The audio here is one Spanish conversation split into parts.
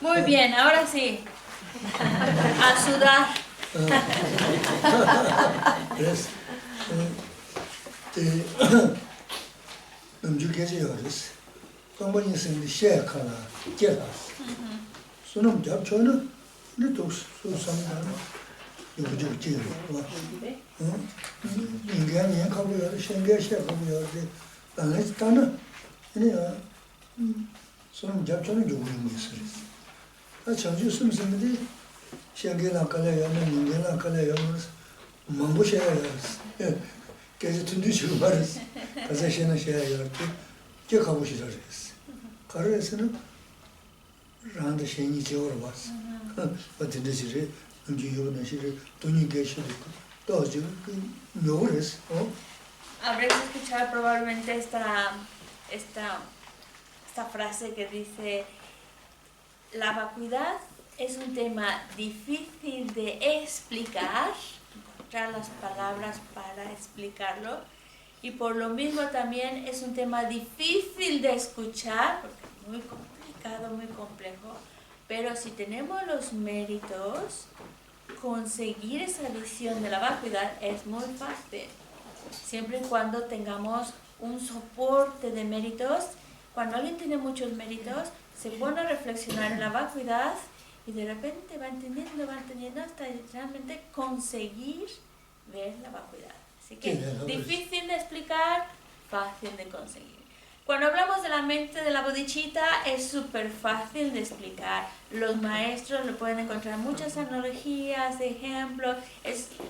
Muy bien, ahora sí. A sudar. Habréis escuchado probablemente esta frase que dice: la vacuidad es un tema difícil de explicar, encontrar las palabras para explicarlo, y por lo mismo también es un tema difícil de escuchar, porque es muy complicado, muy complejo, pero si tenemos los méritos, conseguir esa visión de la vacuidad es muy fácil, siempre y cuando tengamos un soporte de méritos. Cuando alguien tiene muchos méritos, se pone a reflexionar en la vacuidad y de repente va entendiendo hasta realmente conseguir ver la vacuidad. Así que difícil de explicar, fácil de conseguir. Cuando hablamos de la mente de la bodhicitta es súper fácil de explicar. Los maestros lo pueden encontrar muchas analogías, ejemplos.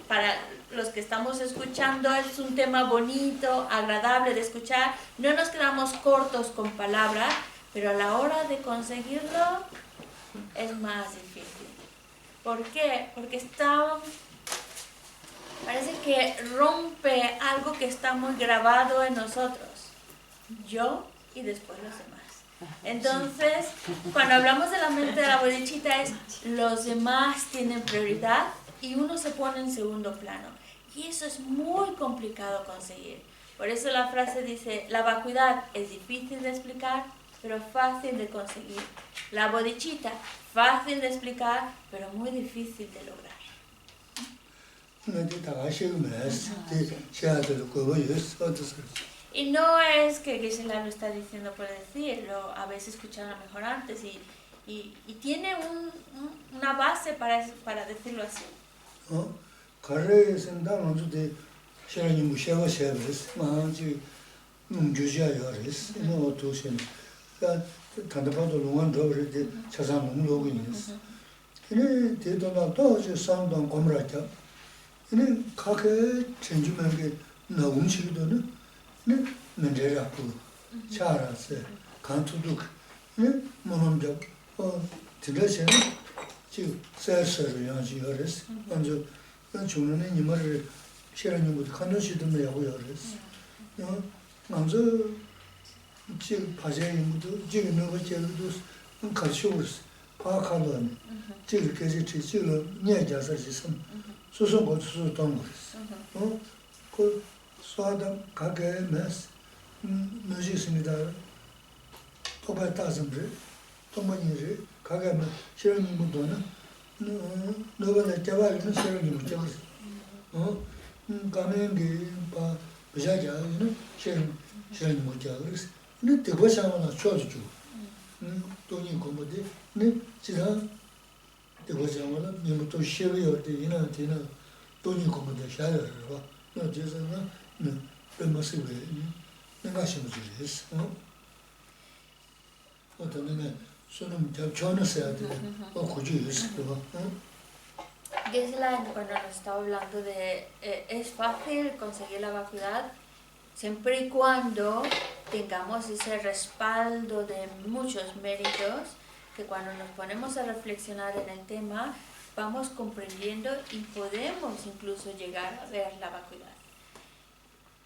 Para los que estamos escuchando es un tema bonito, agradable de escuchar. No nos quedamos cortos con palabras, pero a la hora de conseguirlo es más difícil. ¿Por qué? Porque parece que rompe algo que está muy grabado en nosotros. Yo y después los demás. Entonces, cuando hablamos de la mente de la bodhicitta es los demás tienen prioridad y uno se pone en segundo plano. Y eso es muy complicado conseguir. Por eso la frase dice: la vacuidad es difícil de explicar, pero fácil de conseguir. La bodhicitta, fácil de explicar, pero muy difícil de lograr. Y no es que Geshe-la lo está diciendo por decir, lo habéis escuchado a lo mejor antes y tiene una base para decirlo así. Geshe-la, cuando nos está hablando de es fácil conseguir la vacuidad siempre y cuando tengamos ese respaldo de muchos méritos, que cuando nos ponemos a reflexionar en el tema vamos comprendiendo y podemos incluso llegar a ver la vacuidad.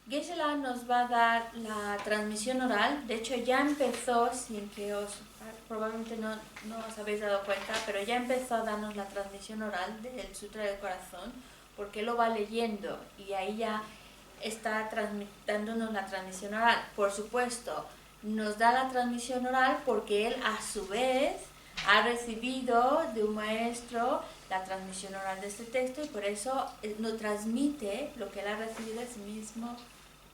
Geshe-la nos va a dar la transmisión oral. De hecho ya empezó, sin que probablemente no os habéis dado cuenta, pero ya empezó a darnos la transmisión oral del Sutra del Corazón, porque lo va leyendo y ahí ya está dándonos la transmisión oral. Por supuesto, nos da la transmisión oral porque él a su vez ha recibido de un maestro la transmisión oral de este texto y por eso nos transmite lo que él ha recibido de sí mismo,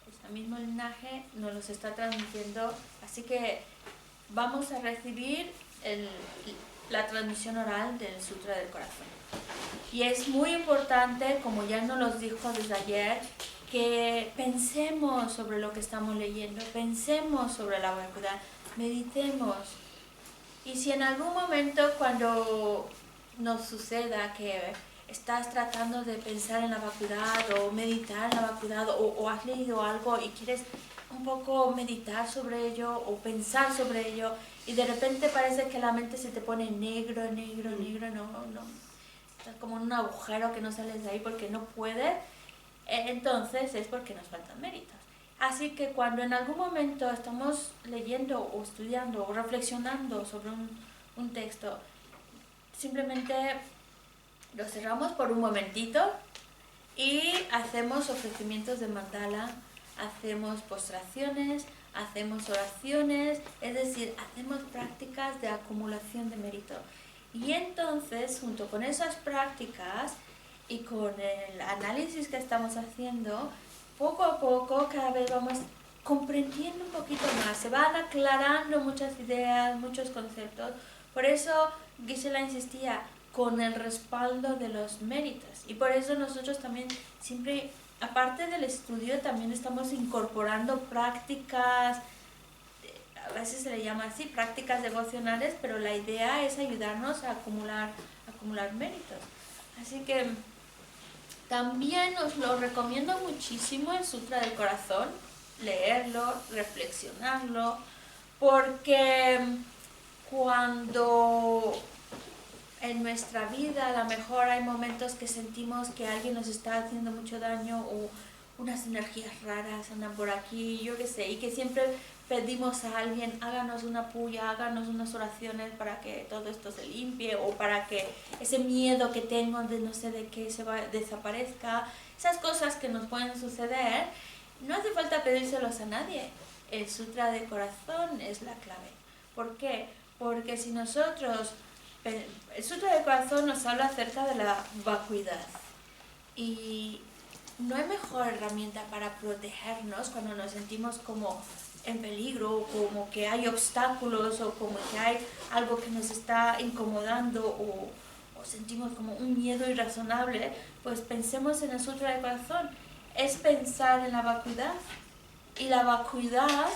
ese mismo linaje nos los está transmitiendo. Así que vamos a recibir la transmisión oral del Sutra del Corazón. Y es muy importante, como ya nos lo dijo desde ayer, que pensemos sobre lo que estamos leyendo, pensemos sobre la vacuidad, meditemos. Y si en algún momento cuando nos suceda que estás tratando de pensar en la vacuidad o meditar en la vacuidad o has leído algo y quieres un poco meditar sobre ello o pensar sobre ello y de repente parece que la mente se te pone negro, no, estás como en un agujero que no sales de ahí porque no puedes, entonces es porque nos faltan méritos. Así que cuando en algún momento estamos leyendo o estudiando o reflexionando sobre un texto, simplemente lo cerramos por un momentito y hacemos ofrecimientos de mandala, hacemos postraciones, hacemos oraciones, es decir, hacemos prácticas de acumulación de mérito. Y entonces, junto con esas prácticas y con el análisis que estamos haciendo, poco a poco cada vez vamos comprendiendo un poquito más, se van aclarando muchas ideas, muchos conceptos. Por eso Gisela insistía con el respaldo de los méritos y por eso nosotros también siempre, aparte del estudio, también estamos incorporando prácticas, a veces se le llama así, prácticas devocionales, pero la idea es ayudarnos a acumular méritos. Así que también os lo recomiendo muchísimo el Sutra del Corazón, leerlo, reflexionarlo, porque cuando en nuestra vida a lo mejor hay momentos que sentimos que alguien nos está haciendo mucho daño o unas energías raras andan por aquí, yo qué sé, y que siempre pedimos a alguien, háganos una puya, háganos unas oraciones para que todo esto se limpie o para que ese miedo que tengo de no sé de qué desaparezca. Esas cosas que nos pueden suceder, no hace falta pedírselos a nadie. El Sutra del Corazón es la clave. ¿Por qué? Porque si nosotros... El Sutra del Corazón nos habla acerca de la vacuidad y no hay mejor herramienta para protegernos cuando nos sentimos como en peligro, como que hay obstáculos o como que hay algo que nos está incomodando o sentimos como un miedo irrazonable. Pues pensemos en el Sutra del Corazón, es pensar en la vacuidad y la vacuidad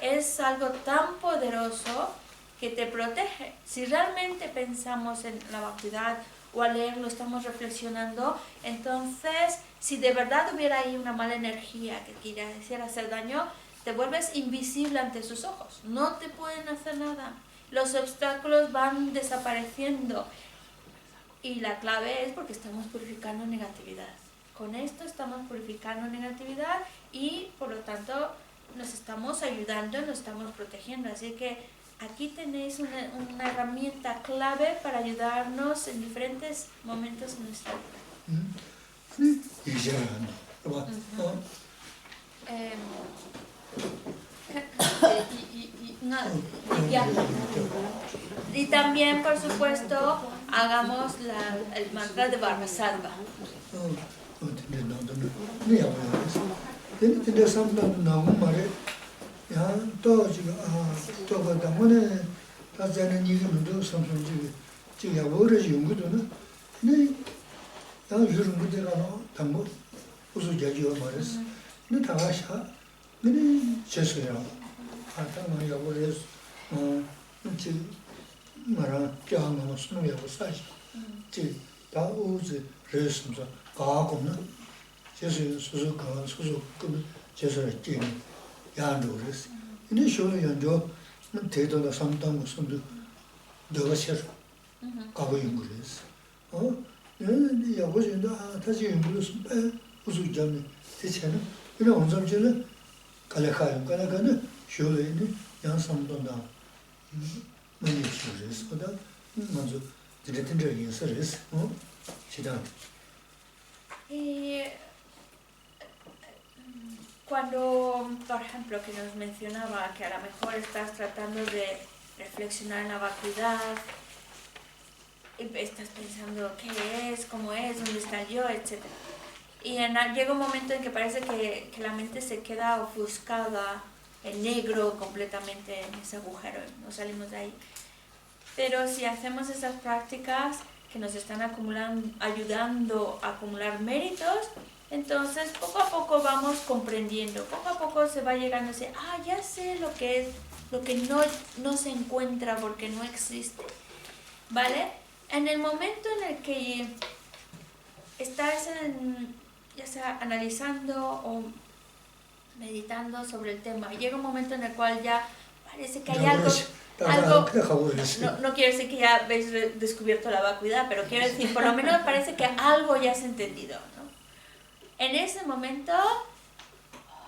es algo tan poderoso que te protege. Si realmente pensamos en la vacuidad o al leerlo estamos reflexionando, entonces si de verdad hubiera ahí una mala energía que quisiera hacer daño, te vuelves invisible ante sus ojos, no te pueden hacer nada, los obstáculos van desapareciendo y la clave es porque estamos purificando negatividad. Con esto estamos purificando negatividad y por lo tanto nos estamos ayudando, nos estamos protegiendo, así que aquí tenéis una herramienta clave para ayudarnos en diferentes momentos de nuestra vida. Y también, por supuesto, hagamos el mantra de Varmasattva. Y cuando, por ejemplo, que nos mencionaba que a lo mejor estás tratando de reflexionar en la vacuidad, y estás pensando qué es, cómo es, dónde está yo, etc. Y llega un momento en que parece que la mente se queda ofuscada, en negro completamente en ese agujero, no salimos de ahí. Pero si hacemos esas prácticas que nos están ayudando a acumular méritos, entonces poco a poco vamos comprendiendo, poco a poco se va llegando a decir, ya sé lo que es, lo que no se encuentra porque no existe, ¿vale? En el momento en el que estás ya sea analizando o meditando sobre el tema, llega un momento en el cual ya parece que hay algo no quiero decir que ya habéis descubierto la vacuidad, pero quiero decir, por lo menos parece que algo ya has entendido, ¿no? En ese momento,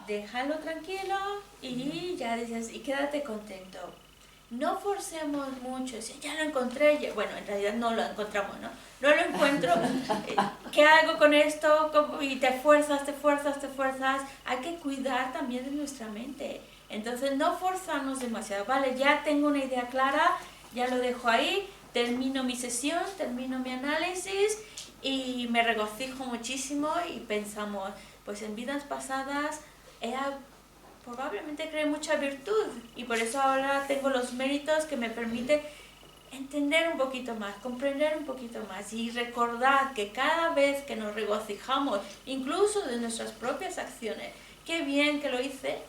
déjalo tranquilo y ya dices, y quédate contento. No forcemos mucho, si ya lo encontré, bueno, en realidad no lo encontramos, ¿no? No lo encuentro, ¿qué hago con esto? Y te fuerzas, hay que cuidar también de nuestra mente. Entonces no forzarnos demasiado, vale, ya tengo una idea clara, ya lo dejo ahí, termino mi sesión, termino mi análisis y me regocijo muchísimo y pensamos, pues en vidas pasadas probablemente creé mucha virtud y por eso ahora tengo los méritos que me permiten entender un poquito más, comprender un poquito más y recordar que cada vez que nos regocijamos, incluso de nuestras propias acciones, qué bien que lo hice,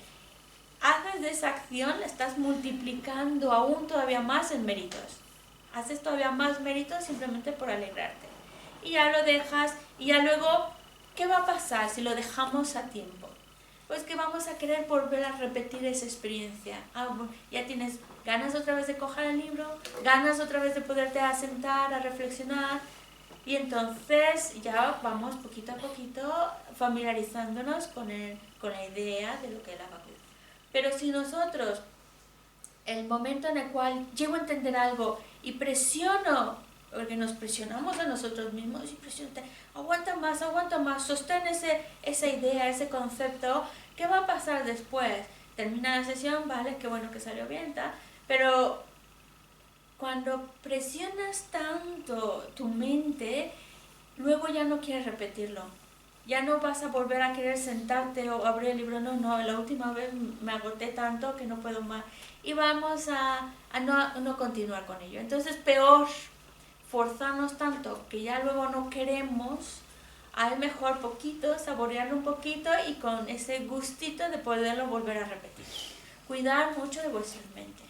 haces de esa acción, la estás multiplicando aún todavía más en méritos. Haces todavía más méritos simplemente por alegrarte. Y ya lo dejas, y ya luego, ¿qué va a pasar si lo dejamos a tiempo? Pues que vamos a querer volver a repetir esa experiencia. Ya tienes ganas otra vez de coger el libro, ganas otra vez de poderte sentar, a reflexionar, y entonces ya vamos poquito a poquito familiarizándonos con la idea de lo que es la vacuidad. Pero si nosotros, el momento en el cual llego a entender algo y presiono, porque nos presionamos a nosotros mismos, y aguanta más, sostén esa idea, ese concepto, ¿qué va a pasar después? Termina la sesión, vale, qué bueno que salió bien, pero cuando presionas tanto tu mente, luego ya no quieres repetirlo. Ya no vas a volver a querer sentarte o abrir el libro, no, la última vez me agoté tanto que no puedo más. Y vamos a no continuar con ello. Entonces, peor forzarnos tanto que ya luego no queremos, es mejor poquito, saborearlo un poquito y con ese gustito de poderlo volver a repetir. Cuidar mucho de vuestras mentes.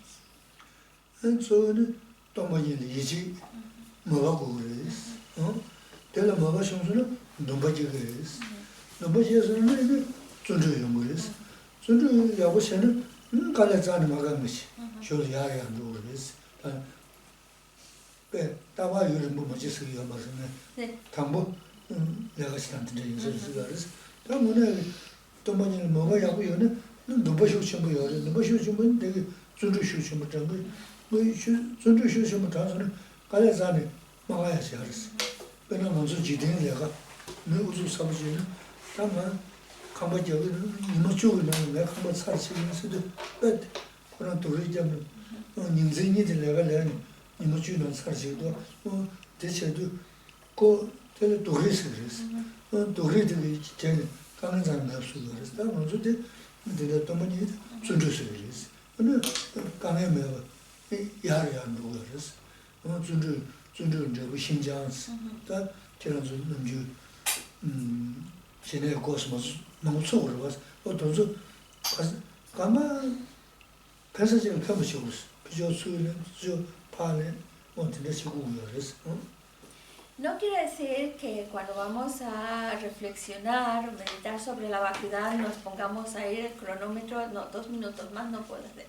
No quiere decir que cuando vamos a reflexionar o meditar sobre la vacuidad nos pongamos a ir el cronómetro, no, 2 minutos más no puedo hacer.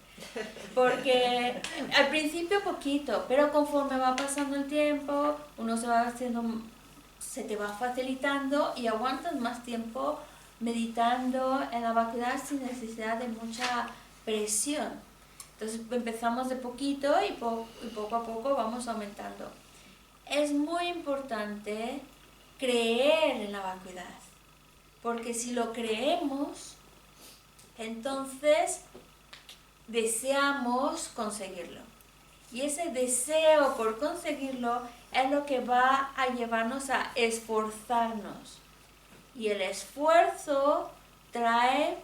Porque al principio poquito, pero conforme va pasando el tiempo, uno se te va facilitando y aguantas más tiempo meditando en la vacuidad sin necesidad de mucha presión. Entonces empezamos de poquito y poco a poco vamos aumentando. Es muy importante creer en la vacuidad, porque si lo creemos, entonces deseamos conseguirlo. Y ese deseo por conseguirlo es lo que va a llevarnos a esforzarnos. Y el esfuerzo trae,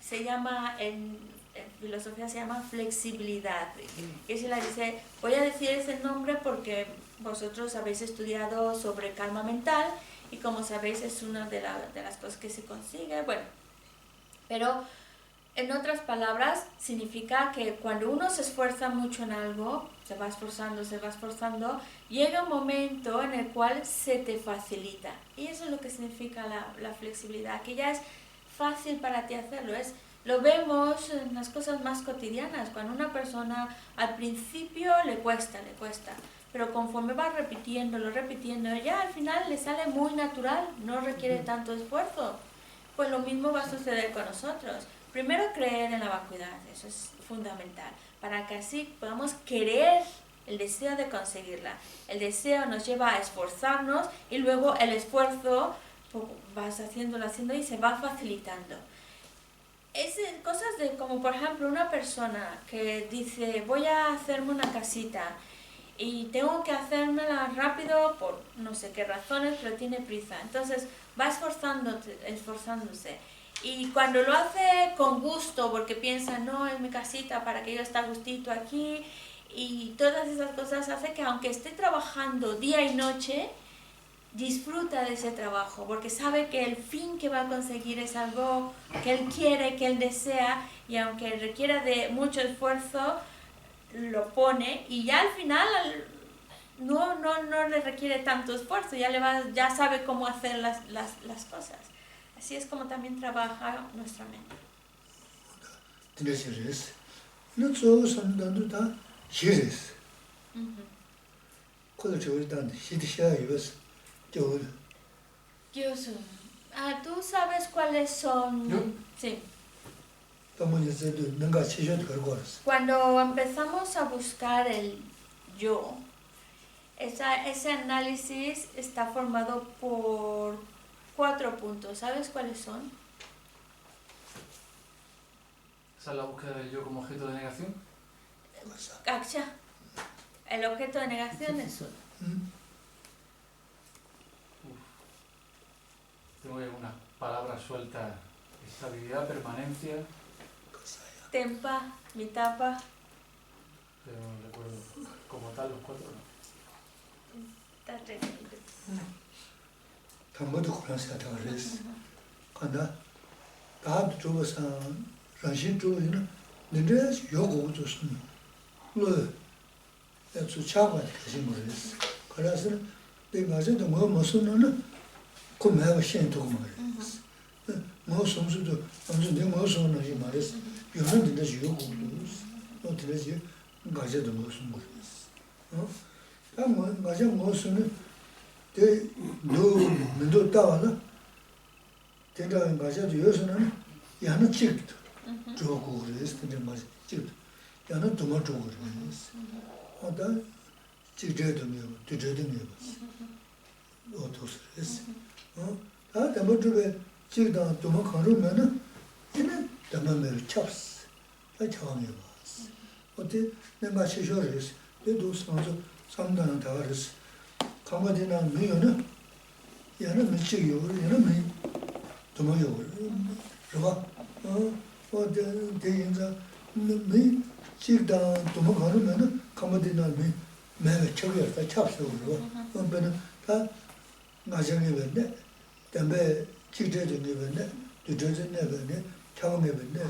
se llama, en filosofía se llama flexibilidad. Y se la dice, voy a decir ese nombre porque vosotros habéis estudiado sobre calma mental y como sabéis es una de las cosas que se consigue. Bueno, pero en otras palabras significa que cuando uno se esfuerza mucho en algo, se va esforzando, llega un momento en el cual se te facilita. Y eso es lo que significa la flexibilidad, que ya es fácil para ti hacerlo. Lo vemos en las cosas más cotidianas, cuando una persona al principio le cuesta, pero conforme va repitiéndolo, ya al final le sale muy natural, no requiere tanto esfuerzo. Pues lo mismo va a suceder con nosotros. Primero creer en la vacuidad, eso es fundamental, para que así podamos querer el deseo de conseguirla. El deseo nos lleva a esforzarnos y luego el esfuerzo vas haciéndolo y se va facilitando. Es cosas de como por ejemplo una persona que dice voy a hacerme una casita y tengo que hacérmela rápido por no sé qué razones, pero tiene prisa. Entonces va esforzándose. Y cuando lo hace con gusto, porque piensa, no, es mi casita para que yo esté a gustito aquí, y todas esas cosas hace que aunque esté trabajando día y noche, disfruta de ese trabajo, porque sabe que el fin que va a conseguir es algo que él quiere, que él desea, y aunque requiera de mucho esfuerzo, lo pone, y ya al final no le requiere tanto esfuerzo, ya sabe cómo hacer las cosas. Así es como también trabaja nuestra mente. Kyosu, ¿tú sabes cuáles son? ¿Yo? Sí. Cuando empezamos a buscar el yo, ese análisis está formado por 4 puntos. ¿Sabes cuáles son? ¿Esa es la búsqueda del yo como objeto de negación? Aksha. El objeto de negación es uno. Tengo algunas palabras sueltas. Estabilidad, permanencia. Tempa, mitapa. Pero no recuerdo como tal los 4, ¿no? 담보도 그런서 다 그랬어. 간다. 다도 줘서 라신 줘이나 근데 요거 줬으면 뭐 약속 차가 되신 거였어. 그래서 내가 저도 뭐 무슨은 그 매가 신도 말이었어. 뭐 som수도 완전 내가 뭐 소는 이 말했어. 요는 근데 요거 또 들으지 가져도 무슨 거였어. 뭐 맞아 무슨은 너 따와나 대단 가셔도 여서는 야는 찍도 저거 그래서 근데 맞아 찍도 야는 도마 저거 그래서 어다 찍제도 뭐 되제도 뭐 어떠스레스 아 담보주에 찍다 도마 가르면은 얘는 담아매를 쳤어 다 처음에 봤어 어때 내가 시절에서 내도 상담을 다 그랬어 강화되나 미연은 얘는 미치기요 얘는 미 도마요 그봐 대인자 미 찍다 도마가르면은 강화되나 미 매매 처리했다 찹서 그러고 그러면 다 나중에 ven데 담배 찍대도 내ven데 두저전 내ven데 차원에 ven데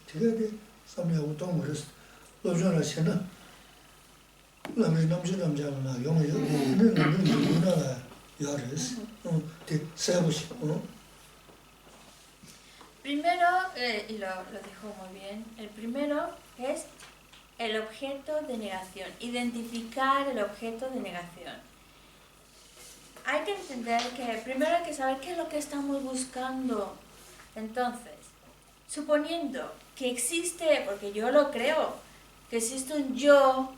되게 삼려고 동물을 로전을 하시는 남자나 영어요. 누나가 야res. Primero, y lo dijo muy bien, el primero es el objeto de negación, identificar el objeto de negación. Hay que entender que primero hay que saber qué es lo que estamos buscando. Entonces, suponiendo que existe, porque yo lo creo, que existe un yo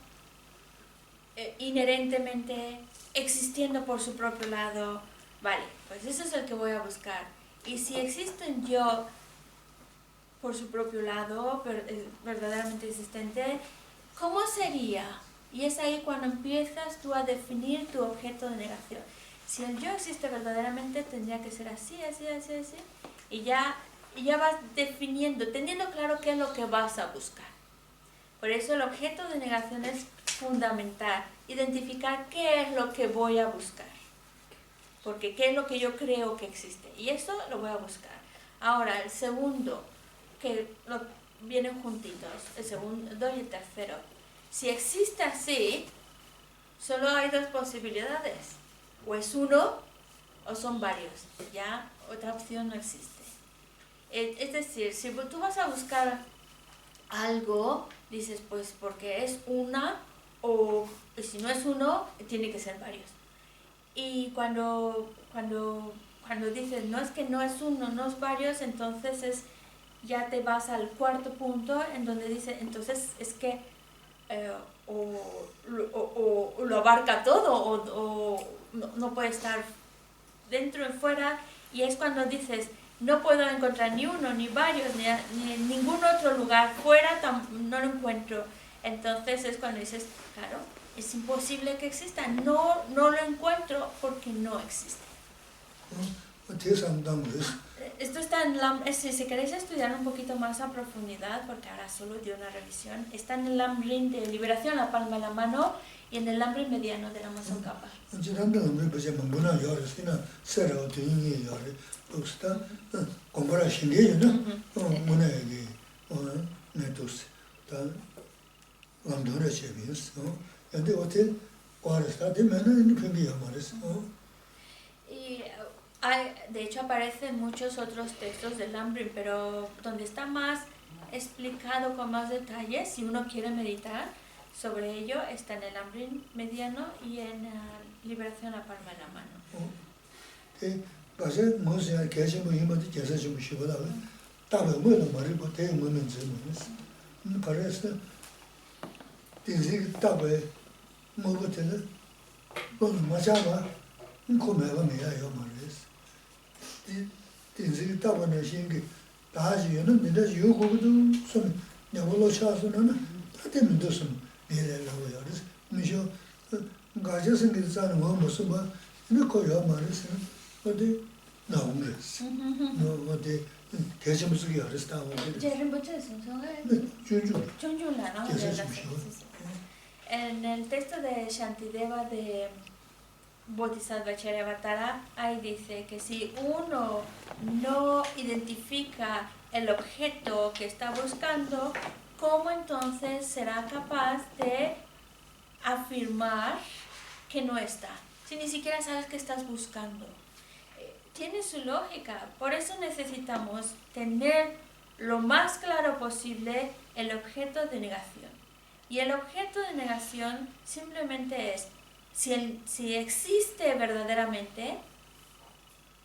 inherentemente existiendo por su propio lado, vale, pues ese es el que voy a buscar. Y si existe un yo por su propio lado, verdaderamente existente, ¿cómo sería? Y es ahí cuando empiezas tú a definir tu objeto de negación. Si el yo existe verdaderamente, tendría que ser así, así, así, así. Y ya vas definiendo, teniendo claro qué es lo que vas a buscar. Por eso el objeto de negación es fundamental. Identificar qué es lo que voy a buscar. Porque qué es lo que yo creo que existe. Y eso lo voy a buscar. Ahora, el segundo, que vienen juntitos, el segundo y el tercero. Si existe así, solo hay dos posibilidades. O es uno o son varios. Ya otra opción no existe. Es decir, si tú vas a buscar algo, dices pues porque es una, o si no es uno, tiene que ser varios. Y cuando dices no es que no es uno, no es varios, entonces ya te vas al cuarto punto en donde dice entonces es que o lo abarca todo o no puede estar dentro y fuera, y es cuando dices no puedo encontrar ni uno, ni varios, ni en ningún otro lugar fuera, no lo encuentro. Entonces es cuando dices, claro, es imposible que exista, no lo encuentro porque no existe. Esto está en si queréis estudiar un poquito más a profundidad, porque ahora solo dio una revisión, está en el Lamrim de Liberación, la palma de la mano, y en el Lamrim mediano de la Mazongkapa. Y de hecho aparecen muchos otros textos del Lamrim, pero donde está más explicado con más detalles, si uno quiere meditar sobre ello, está en el Lamrim mediano y en Liberación la palma de la mano. En el texto de Shantideva de Bodhisattva Charyavatara, ahí dice que si uno no identifica el objeto que está buscando, ¿cómo entonces será capaz de afirmar que no está? Si ni siquiera sabes qué estás buscando. Tiene su lógica, por eso necesitamos tener lo más claro posible el objeto de negación. Y el objeto de negación simplemente es, si existe verdaderamente,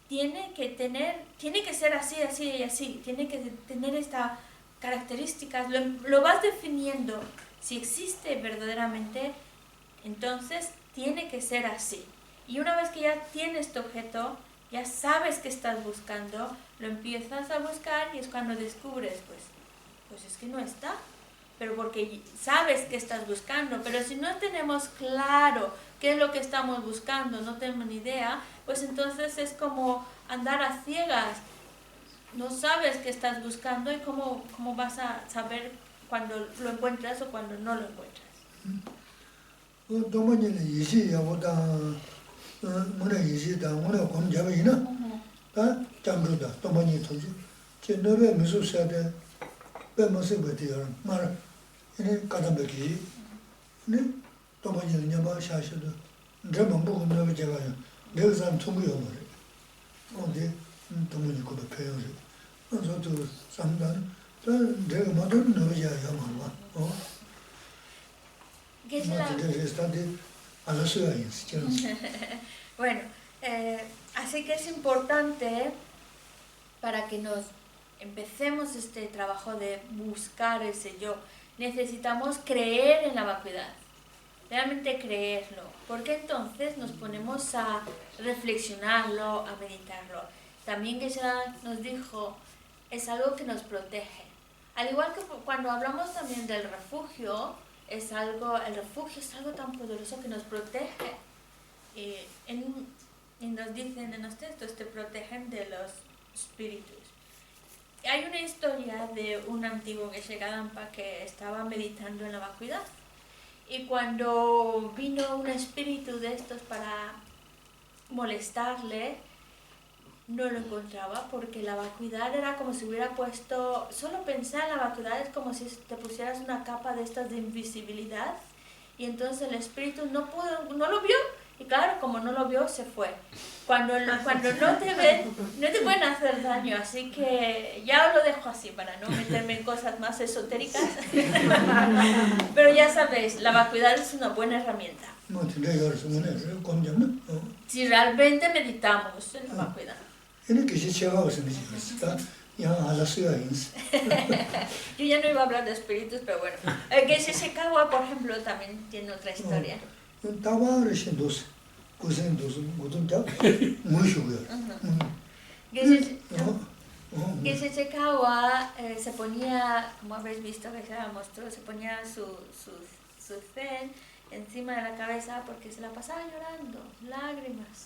tiene que ser así, así y así, tiene que tener estas características, lo vas definiendo. Si existe verdaderamente, entonces tiene que ser así. Y una vez que ya tienes este objeto, ya sabes qué estás buscando, lo empiezas a buscar y es cuando descubres, pues es que no está. Pero porque sabes qué estás buscando, pero si no tenemos claro qué es lo que estamos buscando, no tenemos ni idea, pues entonces es como andar a ciegas. No sabes qué estás buscando y cómo vas a saber cuando lo encuentras o cuando no lo encuentras. Bueno, así que es importante para que nos empecemos este trabajo de buscar ese yo. Necesitamos creer en la vacuidad, realmente creerlo, porque entonces nos ponemos a reflexionarlo, a meditarlo. también Geshe-la nos dijo, es algo que nos protege. Al igual que cuando hablamos también del refugio, el refugio es algo tan poderoso que nos protege. Y nos dicen en los textos, te protegen de los espíritus. Hay una historia de un antiguo Geshe Kadampa que estaba meditando en la vacuidad. Y cuando vino un espíritu de estos para molestarle, no lo encontraba porque la vacuidad era como si hubiera puesto, solo pensar en la vacuidad es como si te pusieras una capa de estas de invisibilidad y entonces el espíritu no lo vio y claro, como no lo vio se fue. Cuando no te ven, no te pueden hacer daño, así que ya os lo dejo así para no meterme en cosas más esotéricas. Pero ya sabéis, la vacuidad es una buena herramienta. Si realmente meditamos en la vacuidad. Yo ya no iba a hablar de espíritus, pero bueno. Geshe Sekawa, por ejemplo, también tiene otra historia. Geshe Sekawa se ponía, como habéis visto que se la mostró, se ponía su zen encima de la cabeza porque se la pasaba llorando, lágrimas.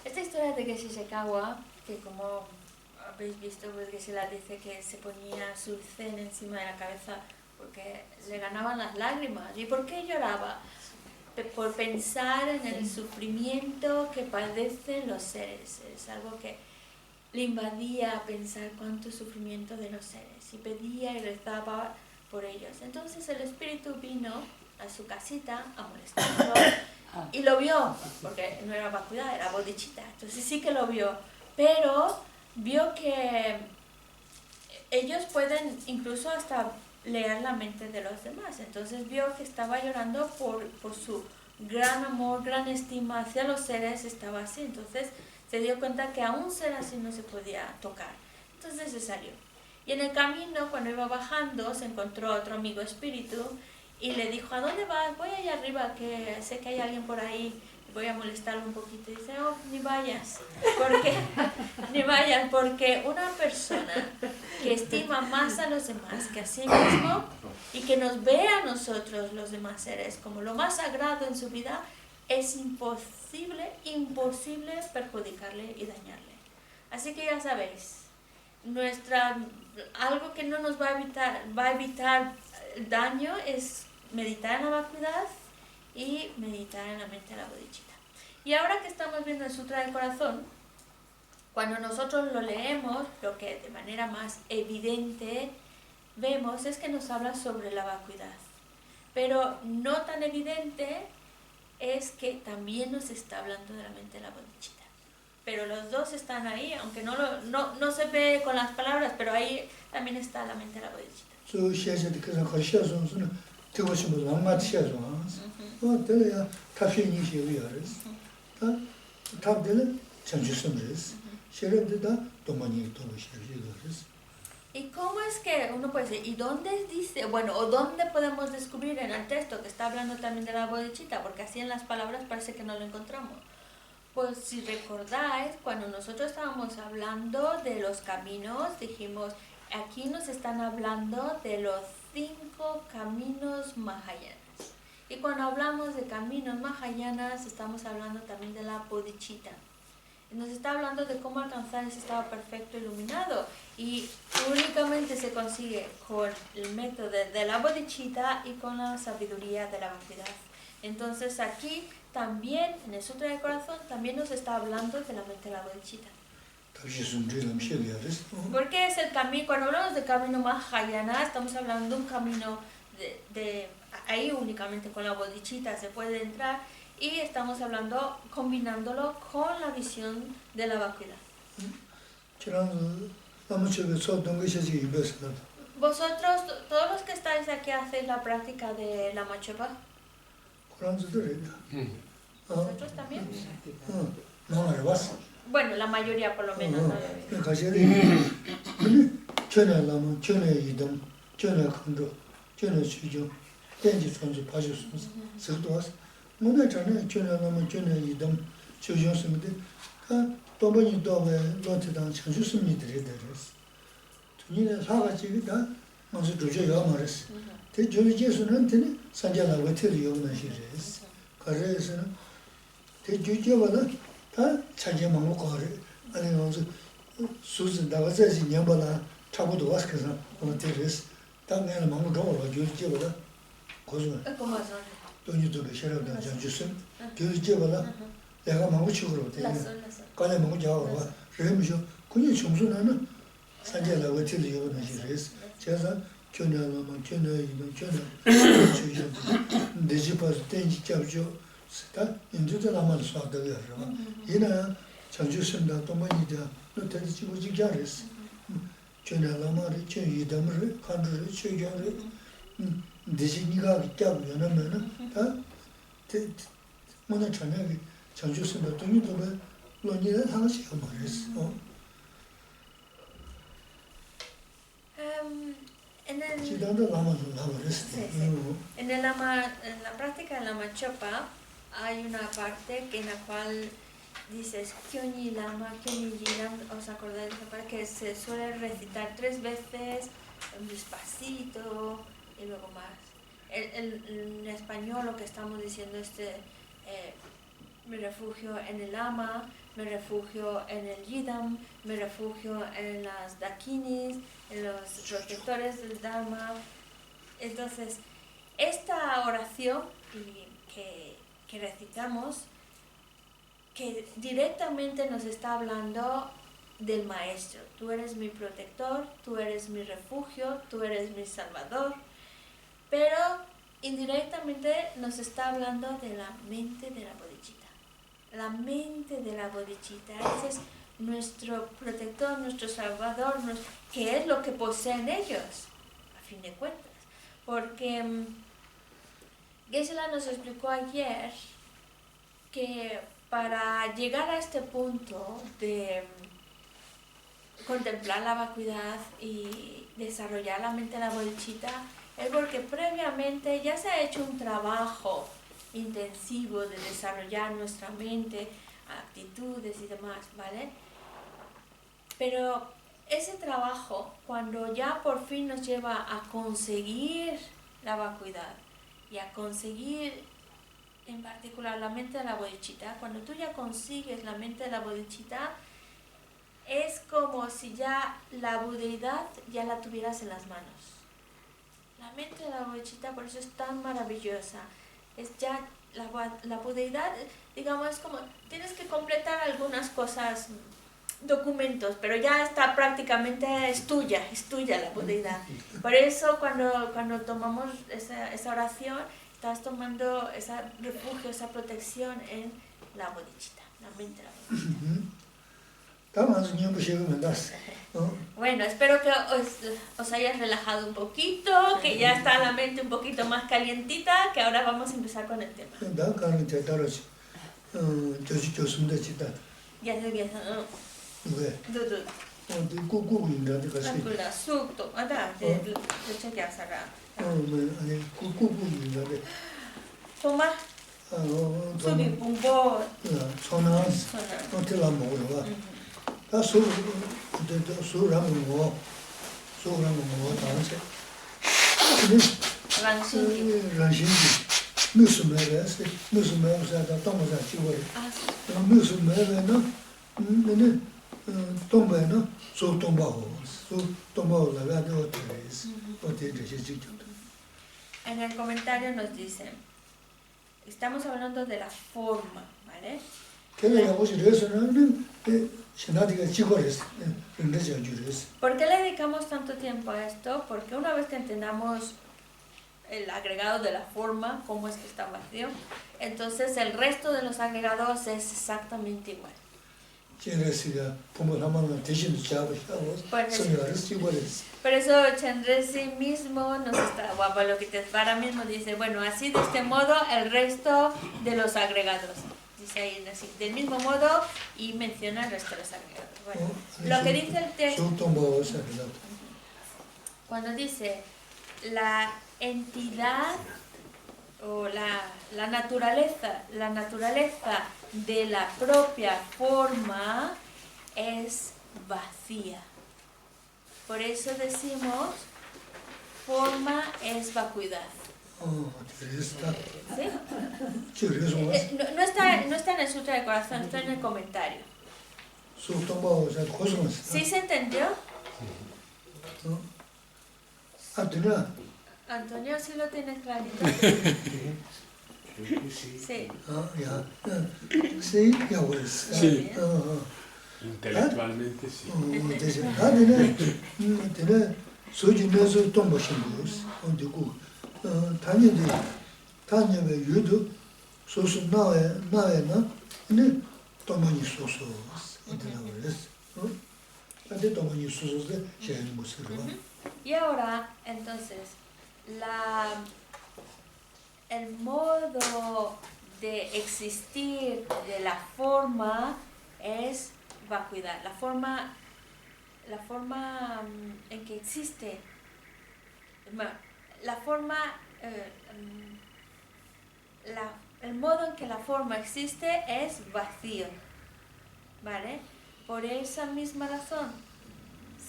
Esta historia de Geshe Sekawa, que como habéis visto, pues Geshe-la dice que se ponía su zen encima de la cabeza porque le ganaban las lágrimas. ¿Y por qué lloraba? Por pensar en el sufrimiento que padecen los seres. Es algo que le invadía pensar cuánto sufrimiento de los seres y pedía y rezaba por ellos. Entonces el espíritu vino a su casita a molestarlo y lo vio, porque no era vacuidad, era bodhicitta, entonces sí que lo vio, pero vio que ellos pueden incluso hasta leer la mente de los demás, entonces vio que estaba llorando por su gran amor, gran estima hacia los seres, estaba así, entonces se dio cuenta que a un ser así no se podía tocar, entonces se salió. Y en el camino, cuando iba bajando, se encontró a otro amigo espíritu y le dijo, ¿a dónde vas? Voy allá arriba, que sé que hay alguien por ahí, voy a molestarlo un poquito. Y dice, oh, ni vayas, porque una persona que estima más a los demás que a sí mismo y que nos ve a nosotros, los demás seres, como lo más sagrado en su vida, es imposible perjudicarle y dañarle. Así que ya sabéis, algo que no nos va a evitar daño es meditar en la vacuidad y meditar en la mente de la bodhicitta. Y ahora que estamos viendo el Sutra del Corazón, cuando nosotros lo leemos, lo que de manera más evidente vemos es que nos habla sobre la vacuidad. Pero no tan evidente es que también nos está hablando de la mente de la bodhicitta. Pero los dos están ahí, aunque no se ve con las palabras, pero ahí también está la mente de la bodhicitta. ¿Y cómo es que uno puede decir, y dónde dice, bueno, o dónde podemos descubrir en el texto que está hablando también de la bodhicitta? Porque así en las palabras parece que no lo encontramos. Pues si recordáis, cuando nosotros estábamos hablando de los caminos, dijimos, aquí nos están hablando de los 5 caminos mahayanas. Y cuando hablamos de caminos mahayanas, estamos hablando también de la bodhicitta. Nos está hablando de cómo alcanzar ese estado perfecto iluminado y únicamente se consigue con el método de la bodhicitta y con la sabiduría de la vacuidad. Entonces aquí también, en el Sutra del Corazón, también nos está hablando de la mente de la bodhicitta. Porque es el camino, cuando hablamos de camino Mahayana, estamos hablando de un camino ahí únicamente con la bodhicitta se puede entrar y estamos hablando, combinándolo con la visión de la vacuidad. Vosotros, todos los que estáis aquí, hacéis la práctica de Lama Chopa. ¿Vosotros también? Bueno, la mayoría por lo menos. En la práctica de Lama Chopa hay una parte en la cual dices Kyoni Lama, Kyoni Yiram, ¿os acordáis de esa parte? Que se suele recitar 3 veces, despacito y luego más. En español lo que estamos diciendo es me refugio en el Lama, me refugio en el Yidam, me refugio en las Dakinis, en los protectores del Dharma. Entonces, esta oración que recitamos, que directamente nos está hablando del Maestro. Tú eres mi protector, tú eres mi refugio, tú eres mi salvador. Pero indirectamente nos está hablando de la mente de la bodhicitta. La mente de la bodhicitta, ese es nuestro protector, nuestro salvador, que es lo que poseen ellos, a fin de cuentas. Porque Geshe-la nos explicó ayer que para llegar a este punto de contemplar la vacuidad y desarrollar la mente de la bodhicitta, es porque previamente ya se ha hecho un trabajo intensivo de desarrollar nuestra mente, actitudes y demás, ¿vale? Pero ese trabajo, cuando ya por fin nos lleva a conseguir la vacuidad y a conseguir en particular la mente de la bodhicitta, cuando tú ya consigues la mente de la bodhicitta, es como si ya la budeidad ya la tuvieras en las manos. La mente de la bodhicitta por eso es tan maravillosa. Es ya la budeidad, digamos, es como tienes que completar algunas cosas, documentos, pero ya está prácticamente, es tuya la budeidad. Por eso cuando tomamos esa oración, estás tomando ese refugio, esa protección en la bodhicitta, la mente de la bodhicitta. Bueno, espero que os hayas relajado un poquito, que ya está la mente un poquito más calientita, que ahora vamos a empezar con el tema. Ya se empieza, ¿no? Toma. Subi pumpo. 근데 동배는 소 동바고 소 동바고 나가도 어때스 어때 되지 지금 En el comentario nos dicen, estamos hablando de la forma, ¿vale? 걔가 혹시 그래서는 신나디가 지고랬어 근데저 줄했어 ¿Por qué le dedicamos tanto tiempo a esto? Porque una vez que entendamos el agregado de la forma, cómo es que está vacío, entonces el resto de los agregados es exactamente igual. 제레스가 부모 한번 대신 잡으시고 선여를 지고랬어 Por eso Chandresi mismo nos está, guapo, lo que Tesvara mismo dice, bueno, así de este modo el resto de los agregados. Dice ahí así, del mismo modo y menciona el resto de los agregados. Bueno, lo que dice el texto, 소 동바고 생각나 cuando dice la entidad o la naturaleza de la propia forma es vacía. Por eso decimos, forma es vacuidad. 그랬다 ¿Sí? 그래서 No está en el Sutra del Corazón, está en el comentario. 소 동바고 자 고소했어 ¿Sí se entendió? 아들아 Antonio, ¿sí lo tiene clarito? Creo que sí. Sí. 야 sí ya 그랬어 Sí. Intelectualmente sí. 대신 나는 내가 소진에서 동바신 거였어 어디고 다녀의 유도 소수 나에나 근데 동만이 소소 어디나 그랬어 근데 동만이 소소데 제일 무서워 Y ahora, entonces, el modo de existir de la forma es vacuidad. La forma en que existe, el modo en que la forma existe es vacío, ¿vale? Por esa misma razón,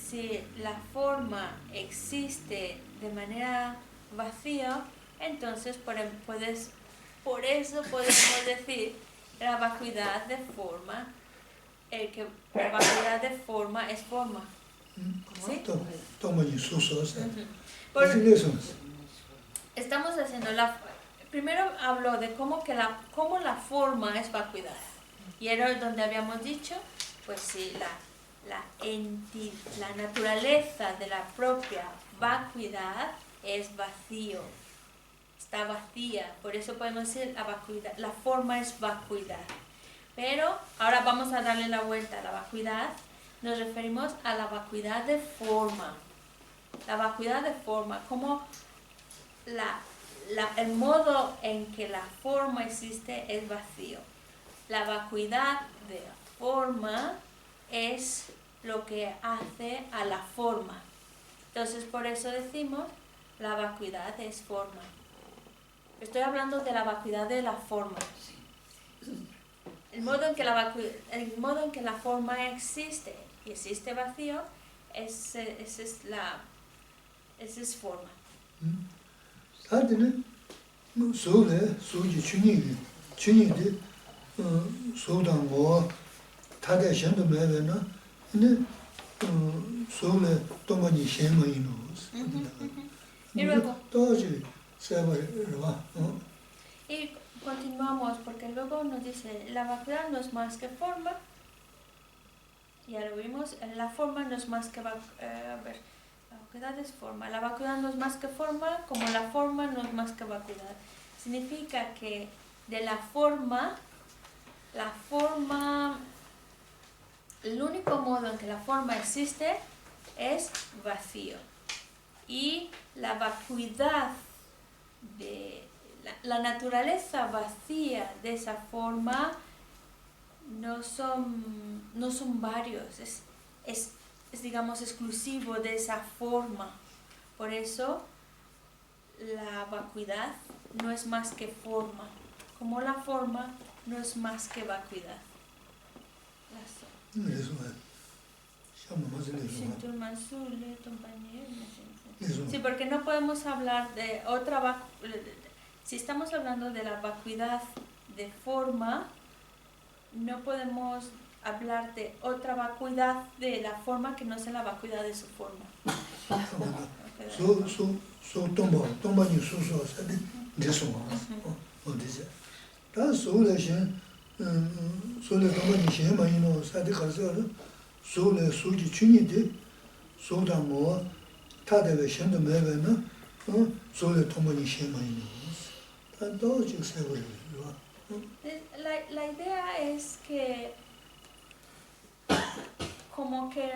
si la forma existe de manera vacía, entonces por eso podemos decir la vacuidad de forma, la vacuidad de forma es forma. ¿Sí? 동만이 소소서 Por- 그래서 estamos haciendo primero hablo de cómo la forma es vacuidad. Y era donde habíamos dicho, pues sí, la naturaleza de la propia vacuidad es vacío, está vacía, por eso podemos decir la forma es vacuidad. Pero ahora vamos a darle la vuelta a la vacuidad, nos referimos a la vacuidad de forma. La vacuidad de forma, como el modo en que la forma existe es vacío. La vacuidad de la forma es lo que hace a la forma. Entonces, por eso decimos, la vacuidad es forma. Estoy hablando de la vacuidad de la forma. El modo en que la forma existe y existe vacío, esa es forma. 다들은 소지 춘이데 소당고 다대 현도 매면은 근데 소래 동만이 셴마이노 Y luego, 또지 세버가 y continuamos, porque luego nos dice, la vacuidad no es más que forma. Ya lo vimos, la forma no es más que la vacuidad es forma. La vacuidad no es más que forma, como la forma no es más que vacuidad. Significa que de la forma, el único modo en que la forma existe es vacío. Y la vacuidad la naturaleza vacía de esa forma no son varios, es digamos exclusivo de esa forma. Por eso la vacuidad no es más que forma, como la forma no es más que vacuidad. Sí, porque no podemos hablar de otra si estamos hablando de la vacuidad de forma, no podemos hablar de otra vacuidad de la forma que no sea la vacuidad de su forma. So tomba ni so sade de so o dice. Da so le shen so le tomba ni shen ma ino sade khaso so le so ji chuni de so da mo ta de shen de me na so le tomba ni shen ma ino. Da do ji se wo La idea es que como que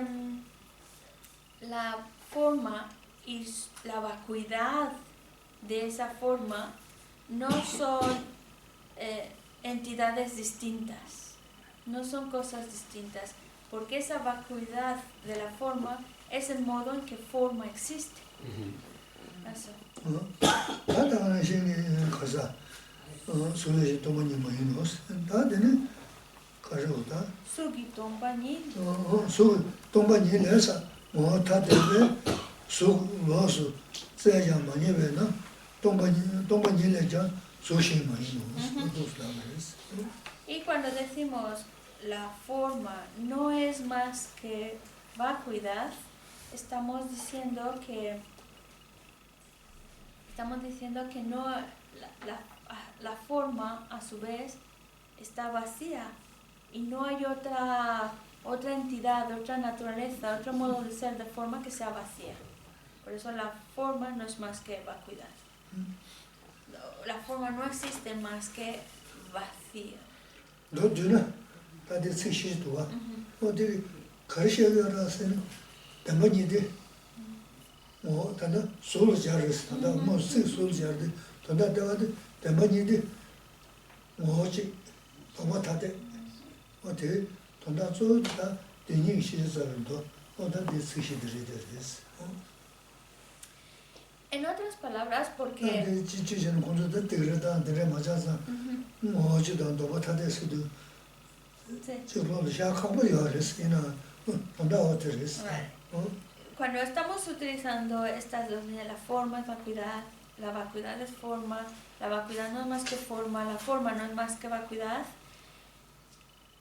la forma y la vacuidad de esa forma no son entidades distintas, no son cosas distintas, porque esa vacuidad de la forma es el modo en que forma existe. Eso. Sugi tomba ni. So tomba ni lesa mo ta de so lo so se ya ma ni ve na tomba ni le ja so shin ma ni no. Y cuando decimos la forma no es más que vacuidad, estamos diciendo que no la forma a su vez está vacía y no hay otra entidad, otra naturaleza, otro modo de ser de forma que sea vacía. Por eso la forma no es más que vacuidad. La forma no existe más que vacío. No, no, ta de se shi tu wa. O de ka shi ya ra se no. Da ma ni de. O ta na so lo ja re se da mo se so lo ja de. Ta da ma ni de. Mo ji to ma ta de. O de to da zo da de ni shi za ren do. O da de se shi de re es. En otras palabras, porque cuando estamos utilizando estas dos líneas, la forma es vacuidad, la vacuidad es forma, la vacuidad no es más que forma, la forma no es más que vacuidad,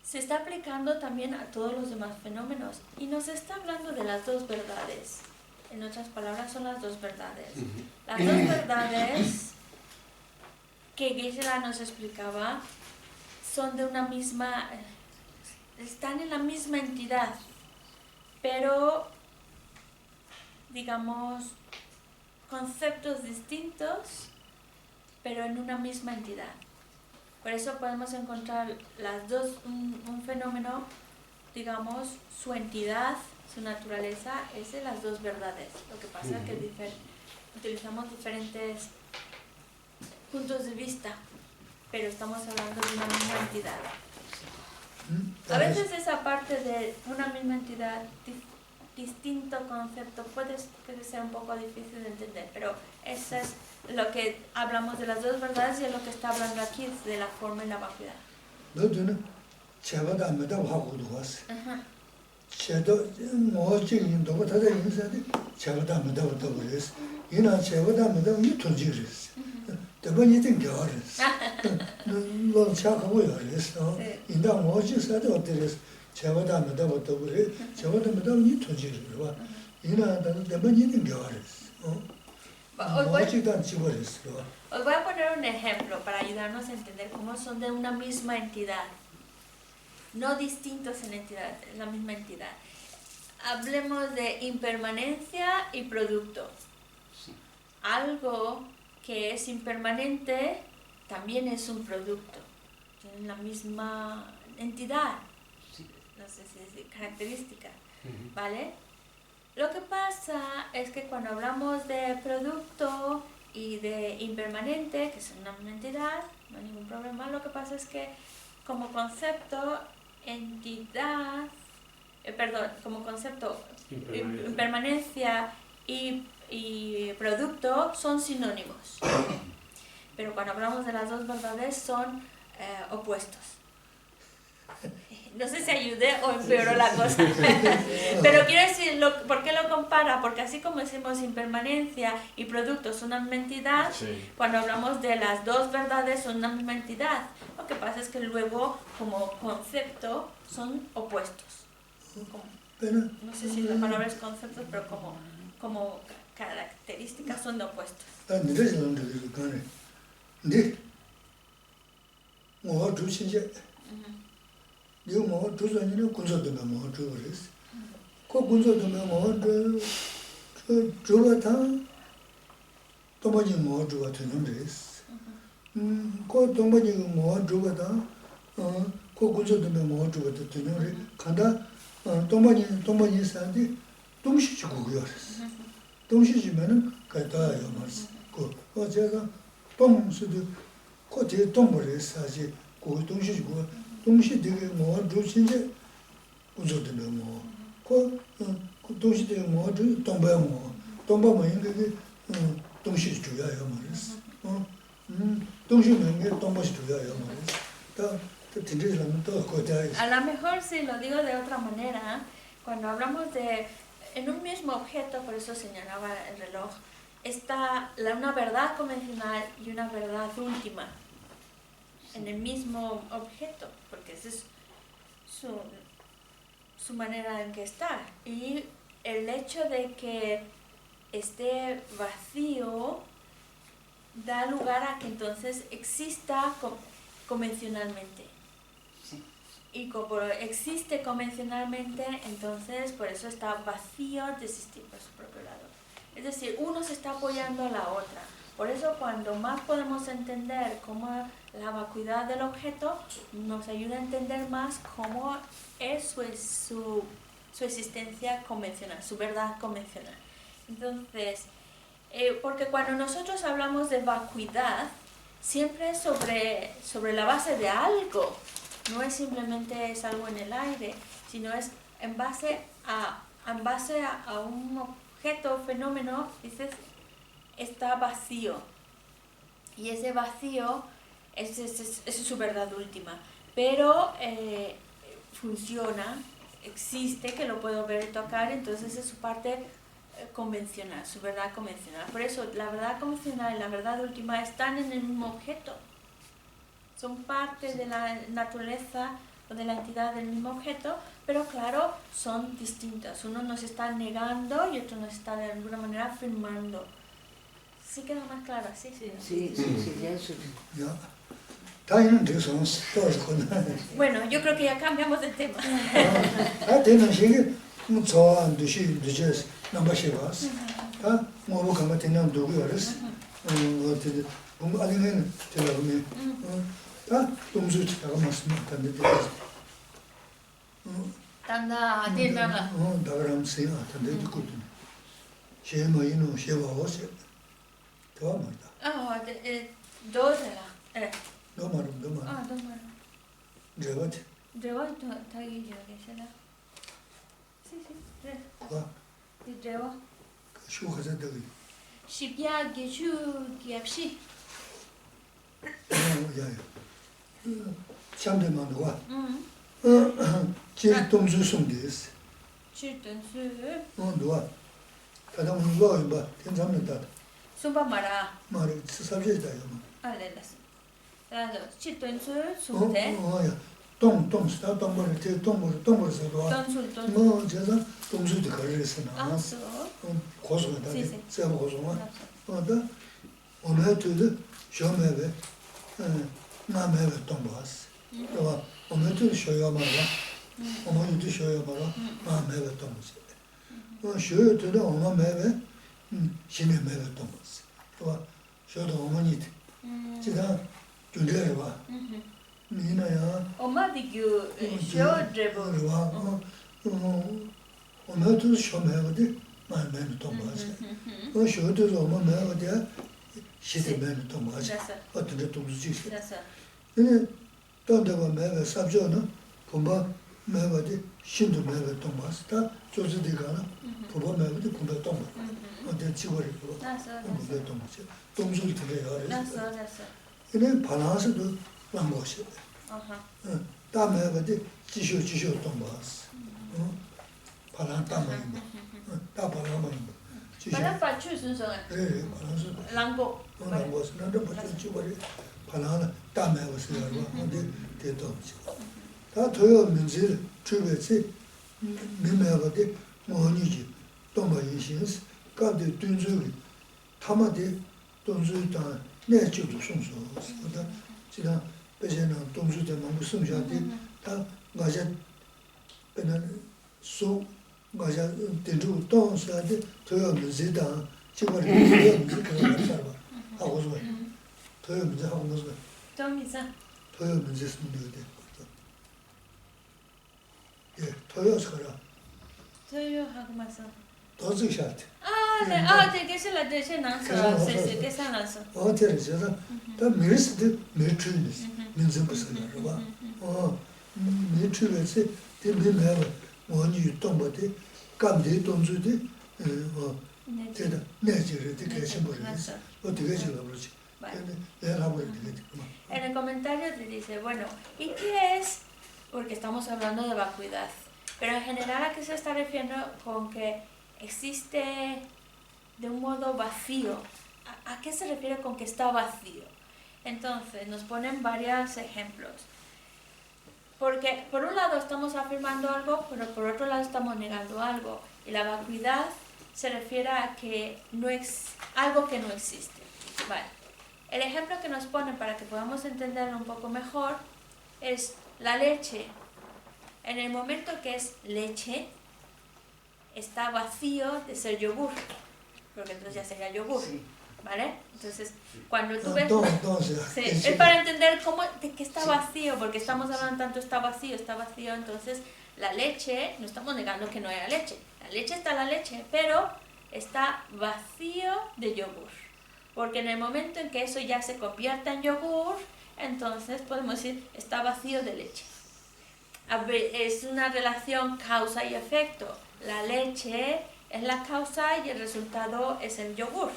se está aplicando también a todos los demás fenómenos y nos está hablando de las dos verdades. En otras palabras, son las dos verdades. Las dos verdades que Geshe-la nos explicaba son de una misma, están en la misma entidad, pero, digamos, conceptos distintos, pero en una misma entidad. Por eso podemos encontrar las dos, un fenómeno, digamos, su entidad, su naturaleza es de las dos verdades. Lo que pasa es que utilizamos diferentes puntos de vista, pero estamos hablando de una misma entidad. A veces esa parte de una misma entidad, distinto concepto, puede ser un poco difícil de entender, pero eso es lo que hablamos de las dos verdades y es lo que está hablando aquí de la forma y la vacuidad. Chedo mo jing do ta de yin sa de cheba da me da do res ina cheba da me da ni to ji res de ba ni de ge res lo cha ka wo res yin da mo ji sa de de res cheba da me da do res cheba da me da ni to ji res ba ina da de ba ni de ge res Os voy a poner un ejemplo para ayudarnos a entender cómo son de una misma entidad. No distintos en entidad, es la misma entidad. Hablemos de impermanencia y producto. Sí. Algo que es impermanente también es un producto. Tienen la misma entidad, sí. No sé si es característica, ¿vale? Lo que pasa es que cuando hablamos de producto y de impermanente, que son una misma entidad, no hay ningún problema, lo que pasa es que como concepto impermanencia y producto son sinónimos. Pero cuando hablamos de las dos verdades son opuestos. No sé si ayudé o empeoró la cosa. Pero quiero decir, ¿por qué lo compara? Porque así como decimos impermanencia y producto son una misma entidad, Sí. cuando hablamos de las dos verdades son una misma entidad. Lo que pasa es que luego, como concepto, son opuestos. No sé si la palabra es conceptos, pero como características son opuestos. Yo mo tu so ni kunzo de mo tu res. Ko kunzo de mo tu ta to mo ni mo tu ta no res. Ko to mo ni mo tu ta ko kunzo de mo tu ta no res. Kanda to mo ni sa de dong shi ji gu yo res. Dong shi ji men ka ta yo ma res. Ko je ga dong shi de ko je dong mo res sa ji gu dong shi ji gu 동시 되게 뭐 주신제 우조되는 뭐 동시 되게 뭐 동배 뭐 동배만 이게 동시 주야요 말이스 동시는 게 동시 주야요 말이스 다 진짜는 또 거기에 A lo mejor si lo digo de otra manera, cuando hablamos de en un mismo objeto, por eso señalaba el reloj, está una verdad convencional y una verdad última. En el mismo objeto, porque esa es su manera en que está. Y el hecho de que esté vacío da lugar a que entonces exista convencionalmente. Sí. Y como existe convencionalmente, entonces por eso está vacío de existir por su propio lado. Es decir, uno se está apoyando a la otra. Por eso cuando más podemos entender cómo la vacuidad del objeto, nos ayuda a entender más cómo es su existencia convencional, su verdad convencional. Entonces, porque cuando nosotros hablamos de vacuidad, siempre es sobre la base de algo. No es simplemente es algo en el aire, sino es en base a un objeto, fenómeno, dices, está vacío. Y ese vacío es su verdad última. Pero funciona, existe, que lo puedo ver y tocar, entonces es su parte convencional, su verdad convencional. Por eso la verdad convencional y la verdad última están en el mismo objeto. Son parte de la naturaleza o de la entidad del mismo objeto, pero claro, son distintos. Uno nos está negando y otro nos está de alguna manera afirmando. ¿Sí queda más claro así? Sí, ya eso. Ya. 다이는 돼서 또 Bueno, yo creo que ya cambiamos de tema. 되는 시기 뭐 저한 듯이 늦어서 넘버시 봤어. 뭐 가면 되는 누구 알았어. 어떻게 뭐 아니면 제가 보면 동수 제가 말씀을 했는데 Tanda tienda. 다그람 세요. 근데 듣거든. 제가 이노 쉐와 오세. 더 말다. 도라. 너 말은 너 말. 아, 너무 많아. 제가 Llevo taguillo que será. Sí, 와 llevo. 쇼가서 되게 Shipya geshu gyapshi. 야야. 참대만 와. 제 동수 송데스. Chirtunsu. 누가 다들 물어 봐. 괜찮는다. Sumba mara. 말이 사실이다요. Alelas. Claro, chirtunsu sumte. 야. 동스다 동벌을 제 동벌에서 와. Tonsul. 뭐 제가 동수도 가르쳤으나. Ah, so. 고소하다. Sí. 제가 고소만. 어다 오늘도 쇼메베 나메베 동바스. 또 오늘도 쇼요 말아. 오늘도 쇼요 말아. 나메베 동바스. 쇼요도 오늘메베 신메베 동바스. 또 쇼도 어머니. 지다 준비해 봐. 미나야. Oma digyu show drebo. 오늘도 쇼메베 나메베 동바스. 쇼도 오늘메베 시대면 동바스. Gracias. 어떤 동수지. Gracias. 근데 또다가 매가 삽죠는 본바 매가디 신도 매가 동바스다 조즈디가나 본바 매가디 본바 동바 어때 지거리 그거 Gracias. 본바 동바지 동수를 들어야 해 Gracias. 근데 바나스도 랑고시 Ajá. 다음에 그때 지쇼 동바스. 바람 담아요. 다 바람만. Para pachu sunson. 예, 바람서. Lango. 랑고스 나도 버튼 주버리 바람 담에 왔어요. 근데 대도. 다 도요 문제 주베지 민매거든 뭐니지 동바 인신스 가데 둔주기 타마데 동주다 내주도 송소. 그다 지난 배제는 동주대 너무 송자데 다 맞아 배는 소 맞아 된주 동사데 도요 문제다 지버리 도요 문제 그런 거 알아. 하고 줘. 도요 문제 하고 무슨 좀 이상. 도요 문제 쓰는 데 예, 토요서 그래. 저요 하고 마서. 도즈샷. 네, que se la deje naso, que se naso. 어때서 다 미스드 메트리스. 민즈 무슨 봐. 메트리스 되면은 원이 동버데 감대 동주데 되다. 내지를 되게 심부르지. 어떻게 지금 그러지? 내가 하고 있는 게 En el comentario te dice, bueno, ¿y qué es? Porque estamos hablando de vacuidad. Pero en general, ¿a qué se está refiriendo con que existe de un modo vacío? ¿A qué se refiere con que está vacío? Entonces, nos ponen varios ejemplos. Porque por un lado estamos afirmando algo, pero por otro lado estamos negando algo. Y la vacuidad se refiere a que no es algo que no existe. Vale. El ejemplo que nos ponen para que podamos entenderlo un poco mejor es la leche. En el momento que es leche, está vacío de ser yogur, porque entonces ya sería yogur, ¿vale? Entonces, cuando tú ves... Sí, es para entender de qué está vacío, porque estamos hablando tanto está vacío, entonces la leche, no estamos negando que no haya leche. La leche está la leche, pero está vacío de yogur. Porque en el momento en que eso ya se convierta en yogur, entonces podemos decir está vacío de leche. Es una relación causa y efecto. La leche es la causa y el resultado es el yogur.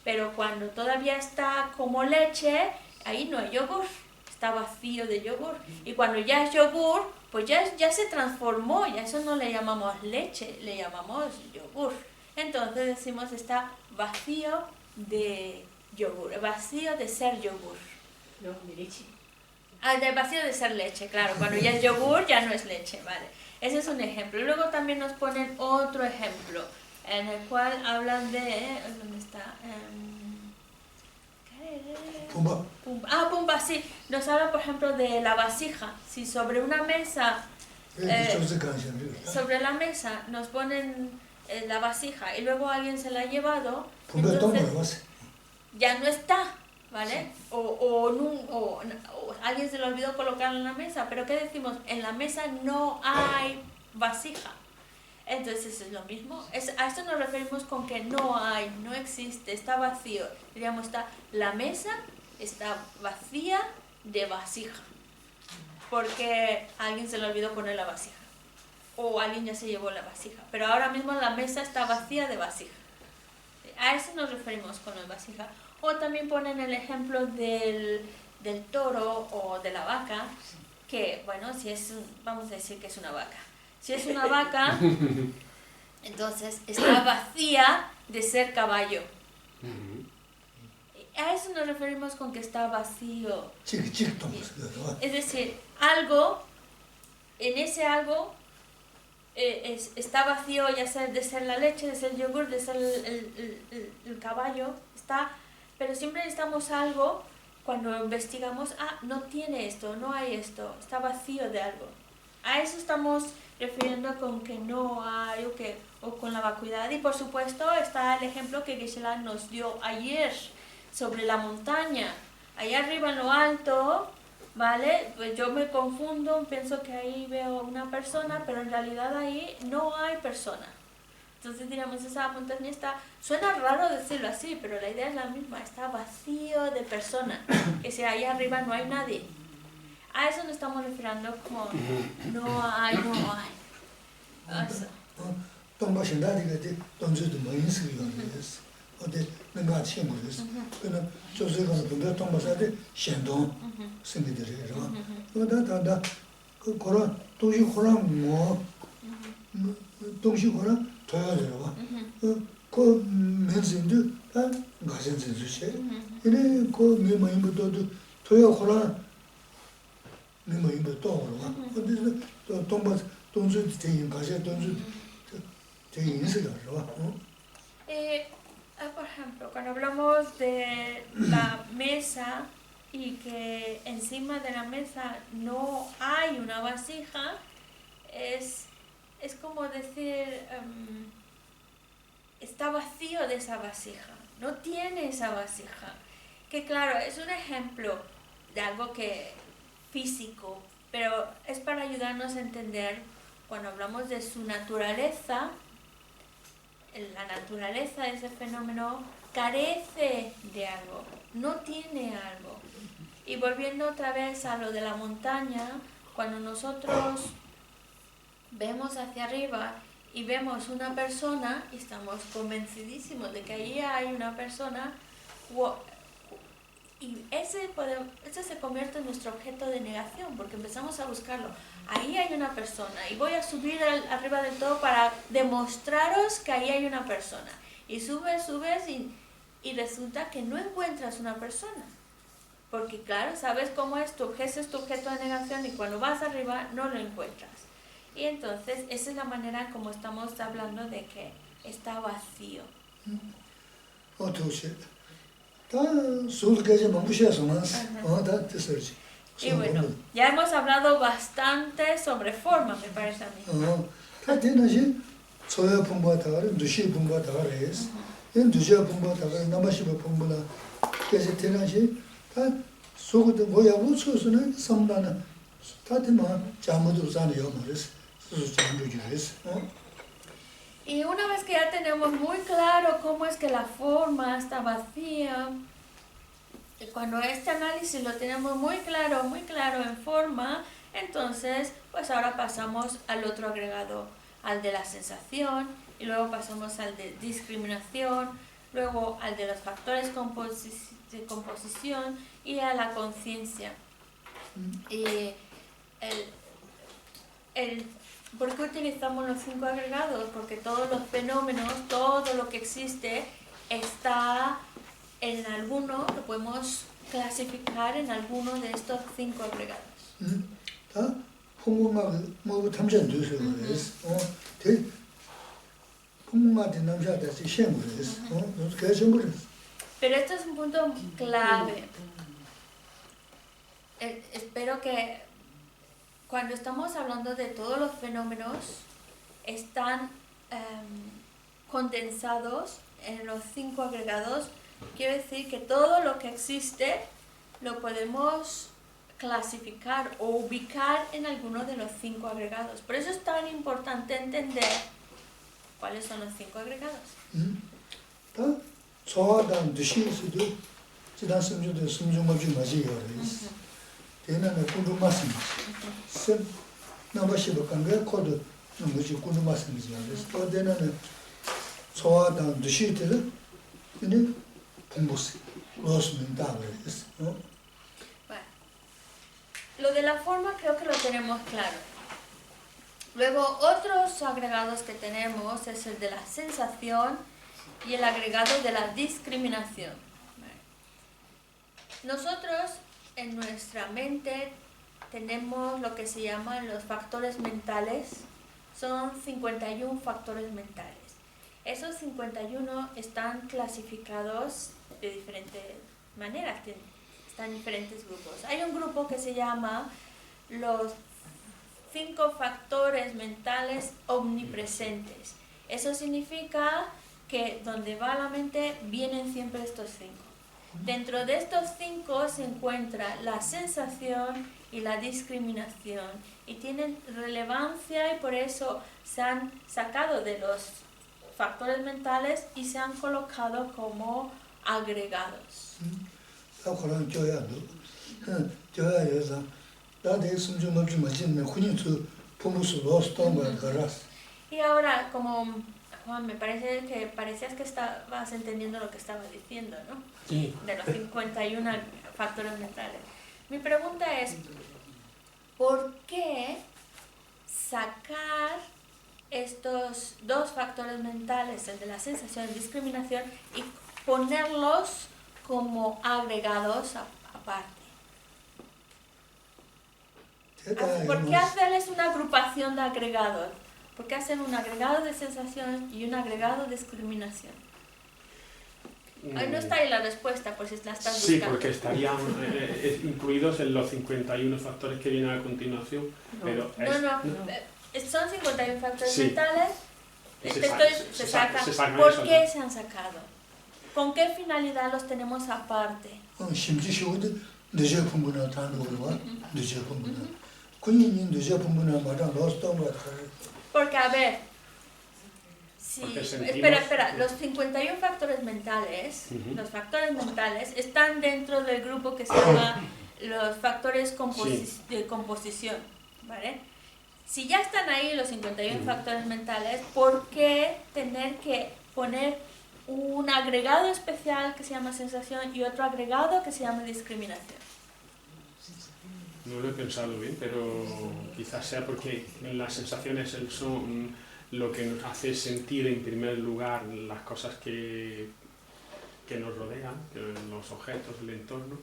Pero cuando todavía está como leche, ahí no hay yogur, está vacío de yogur. Y cuando ya es yogur, pues ya se transformó, ya eso no le llamamos leche, le llamamos yogur. Entonces decimos está vacío de yogur, vacío de ser yogur. No, de leche. De vacío de ser leche, claro. Cuando ya es yogur, ya no es leche, vale. Ese es un ejemplo. Luego también nos ponen otro ejemplo, en el cual hablan de... ¿Dónde está? Pumba. Pumba, sí. Nos habla, por ejemplo, de la vasija. Si sobre una mesa... sobre la mesa nos ponen la vasija y luego alguien se la ha llevado, entonces ya no está, ¿vale? O alguien se le olvidó colocarla en la mesa, pero ¿qué decimos? En la mesa no hay vasija. Entonces es lo mismo. A esto nos referimos con que no hay, no existe, está vacío. Diríamos, la mesa está vacía de vasija, porque a alguien se le olvidó poner la vasija. O alguien ya se llevó la vasija, pero ahora mismo la mesa está vacía de vasija. A eso nos referimos con la vasija. O también ponen el ejemplo del toro o de la vaca, que, bueno, vamos a decir que es una vaca. Si es una vaca, entonces está vacía de ser caballo. A eso nos referimos con que está vacío. Es decir, algo, en ese algo, está vacío ya sea de ser la leche, de ser el yogur, de ser el caballo, pero siempre necesitamos algo cuando investigamos, no tiene esto, no hay esto, está vacío de algo. A eso estamos refiriendo con que no hay o con la vacuidad. Y por supuesto está el ejemplo que Geshe-la nos dio ayer sobre la montaña. Allá arriba en lo alto, ¿vale? Pues yo me confundo, pienso que ahí veo una persona, pero en realidad ahí no hay persona. Entonces diríamos, esa montaña suena raro decirlo así, pero la idea es la misma, está vacío de persona, que si ahí arriba no hay nadie. A eso nos estamos refiriendo como no hay. Eso. 그 거라 동시 거라 뭐 동시 거라 더야 되나 그 면신도 다 가진 진수시 이네 그 메모인부터 더야 거라 메모인부터 오라 근데 또 동주 대인 가셔 동주 대인 있어요 Por ejemplo, cuando hablamos de la mesa y que encima de la mesa no hay una vasija, es como decir, está vacío de esa vasija, no tiene esa vasija. Que claro, es un ejemplo de algo que físico, pero es para ayudarnos a entender cuando hablamos de su naturaleza. La naturaleza de ese fenómeno carece de algo, no tiene algo. Y volviendo otra vez a lo de la montaña, cuando nosotros vemos hacia arriba y vemos una persona y estamos convencidísimos de que ahí hay una persona, y ese se convierte en nuestro objeto de negación, porque empezamos a buscarlo. Ahí hay una persona y voy a subir arriba del todo para demostraros que ahí hay una persona. Y subes y resulta que no encuentras una persona. Porque claro, sabes cómo es ese es tu objeto de negación y cuando vas arriba no lo encuentras. Y entonces esa es la manera como estamos hablando de que está vacío. Y bueno, ya hemos hablado bastante sobre forma, me parece a mí. Y una vez que ya tenemos muy claro cómo es que la forma está vacía, cuando este análisis lo tenemos muy claro en forma, entonces pues ahora pasamos al otro agregado, al de la sensación, y luego pasamos al de discriminación, luego al de los factores de composición y a la conciencia. Y ¿por qué utilizamos los 5 agregados? Porque todos los fenómenos, todo lo que existe está en alguno, lo podemos clasificar en alguno de estos 5 agregados. Pero esto es un punto clave. Espero que cuando estamos hablando de todos los fenómenos, están condensados en los 5 agregados. Quiere decir que todo lo que existe lo podemos clasificar o ubicar en alguno de los 5 agregados. Por eso es tan importante entender cuáles son los 5 agregados. Lo de la forma creo que lo tenemos claro. Luego otros agregados que tenemos es el de la sensación y el agregado de la discriminación. Nosotros en nuestra mente tenemos lo que se llaman los factores mentales. Son 51 factores mentales. Esos 51 están clasificados de diferentes maneras, están en diferentes grupos. Hay un grupo que se llama los 5 factores mentales omnipresentes. Eso significa que donde va la mente vienen siempre estos 5. Dentro de estos 5 se encuentra la sensación y la discriminación y tienen relevancia y por eso se han sacado de los factores mentales y se han colocado como agregados. Y ahora, como Juan, me parece que parecías que estabas entendiendo lo que estaba diciendo, ¿no? Sí. De los 51 factores mentales. Mi pregunta es, ¿por qué sacar estos dos factores mentales, el de la sensación y discriminación, y ponerlos como agregados aparte? ¿Por qué hacerles una agrupación de agregados? ¿Por qué hacen un agregado de sensación y un agregado de discriminación? Ahí no está ahí la respuesta, por si la estás buscando. Sí, porque estarían incluidos en los 51 factores que vienen a continuación, pero son 51 factores sí. mentales, Se sacan. ¿Por qué se han sacado? ¿Con qué finalidad los tenemos aparte? Porque, a ver, espera, los 51 factores mentales, los factores mentales están dentro del grupo que se llama los factores de composición, ¿vale? Si ya están ahí los 51 factores mentales, ¿por qué tener que poner un agregado especial que se llama sensación y otro agregado que se llama discriminación? No lo he pensado bien, pero quizás sea porque las sensaciones son lo que nos hace sentir en primer lugar las cosas que nos rodean, los objetos, el entorno,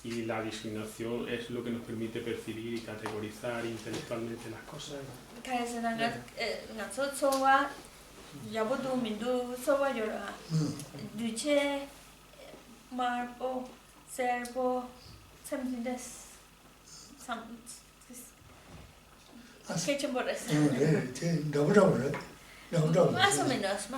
y la discriminación es lo que nos permite percibir y categorizar intelectualmente las cosas. Más o menos.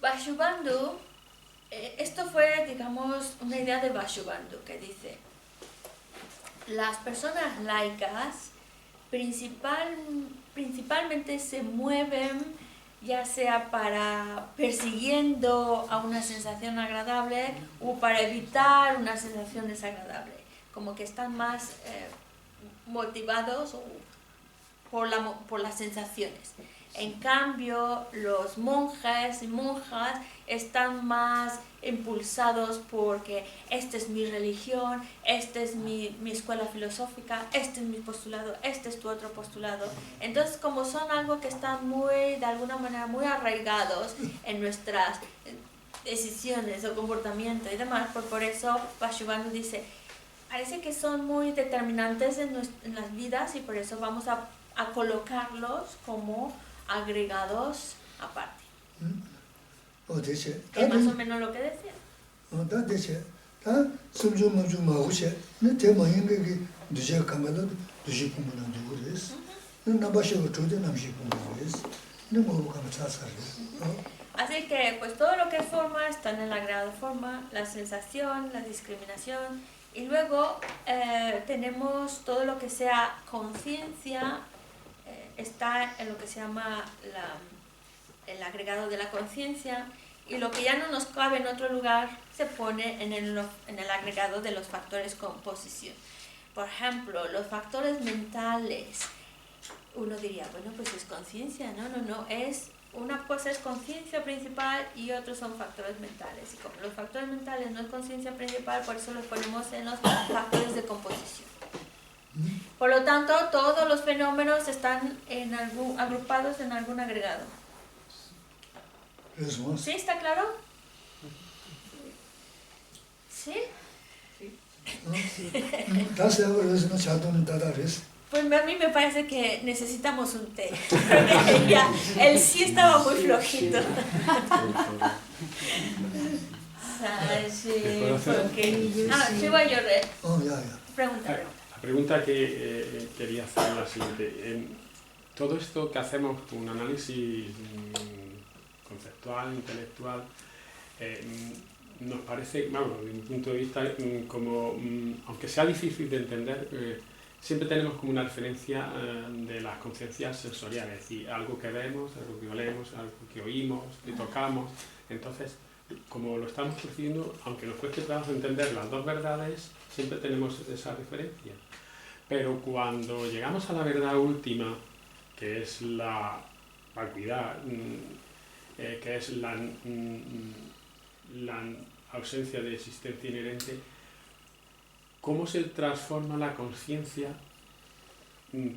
Vasubandhu, esto fue, digamos, una idea de Vasubandhu que dice: las personas laicas principalmente se mueven ya sea para persiguiendo a una sensación agradable o para evitar una sensación desagradable, como que están más motivados por las sensaciones. En cambio, los monjes y monjas están más impulsados porque esta es mi religión, esta es mi escuela filosófica, este es mi postulado, este es tu otro postulado. Entonces, como son algo que están de alguna manera muy arraigados en nuestras decisiones o comportamiento y demás, por eso Vasubandhu dice, parece que son muy determinantes en las vidas y por eso vamos a colocarlos como agregados aparte. Es más o menos lo que decía. Así que pues todo lo que es forma está en el agregado forma, la sensación, la discriminación, y luego tenemos todo lo que sea conciencia, está en lo que se llama el agregado de la conciencia, y lo que ya no nos cabe en otro lugar se pone en el agregado de los factores composición. Por ejemplo, los factores mentales, uno diría, bueno, pues es conciencia, no, una cosa es conciencia principal y otros son factores mentales, y como los factores mentales no es conciencia principal, por eso los ponemos en los factores de composición. Por lo tanto, todos los fenómenos están agrupados en algún agregado. ¿Sí? ¿Está claro? ¿Sí? Pues a mí me parece que necesitamos un té. Él sí estaba muy flojito. Pregunta. La pregunta que quería hacer es la siguiente. Todo esto que hacemos, un análisis conceptual, intelectual, nos parece, desde mi punto de vista, como, aunque sea difícil de entender, siempre tenemos como una referencia de las conciencias sensoriales, es decir, algo que vemos, algo que olemos, algo que oímos, que tocamos. Entonces, como lo estamos percibiendo, aunque nos cueste trabajo entender las dos verdades, siempre tenemos esa referencia. Pero cuando llegamos a la verdad última, que es la vacuidad, que es la ausencia de existencia inherente, ¿cómo se transforma la conciencia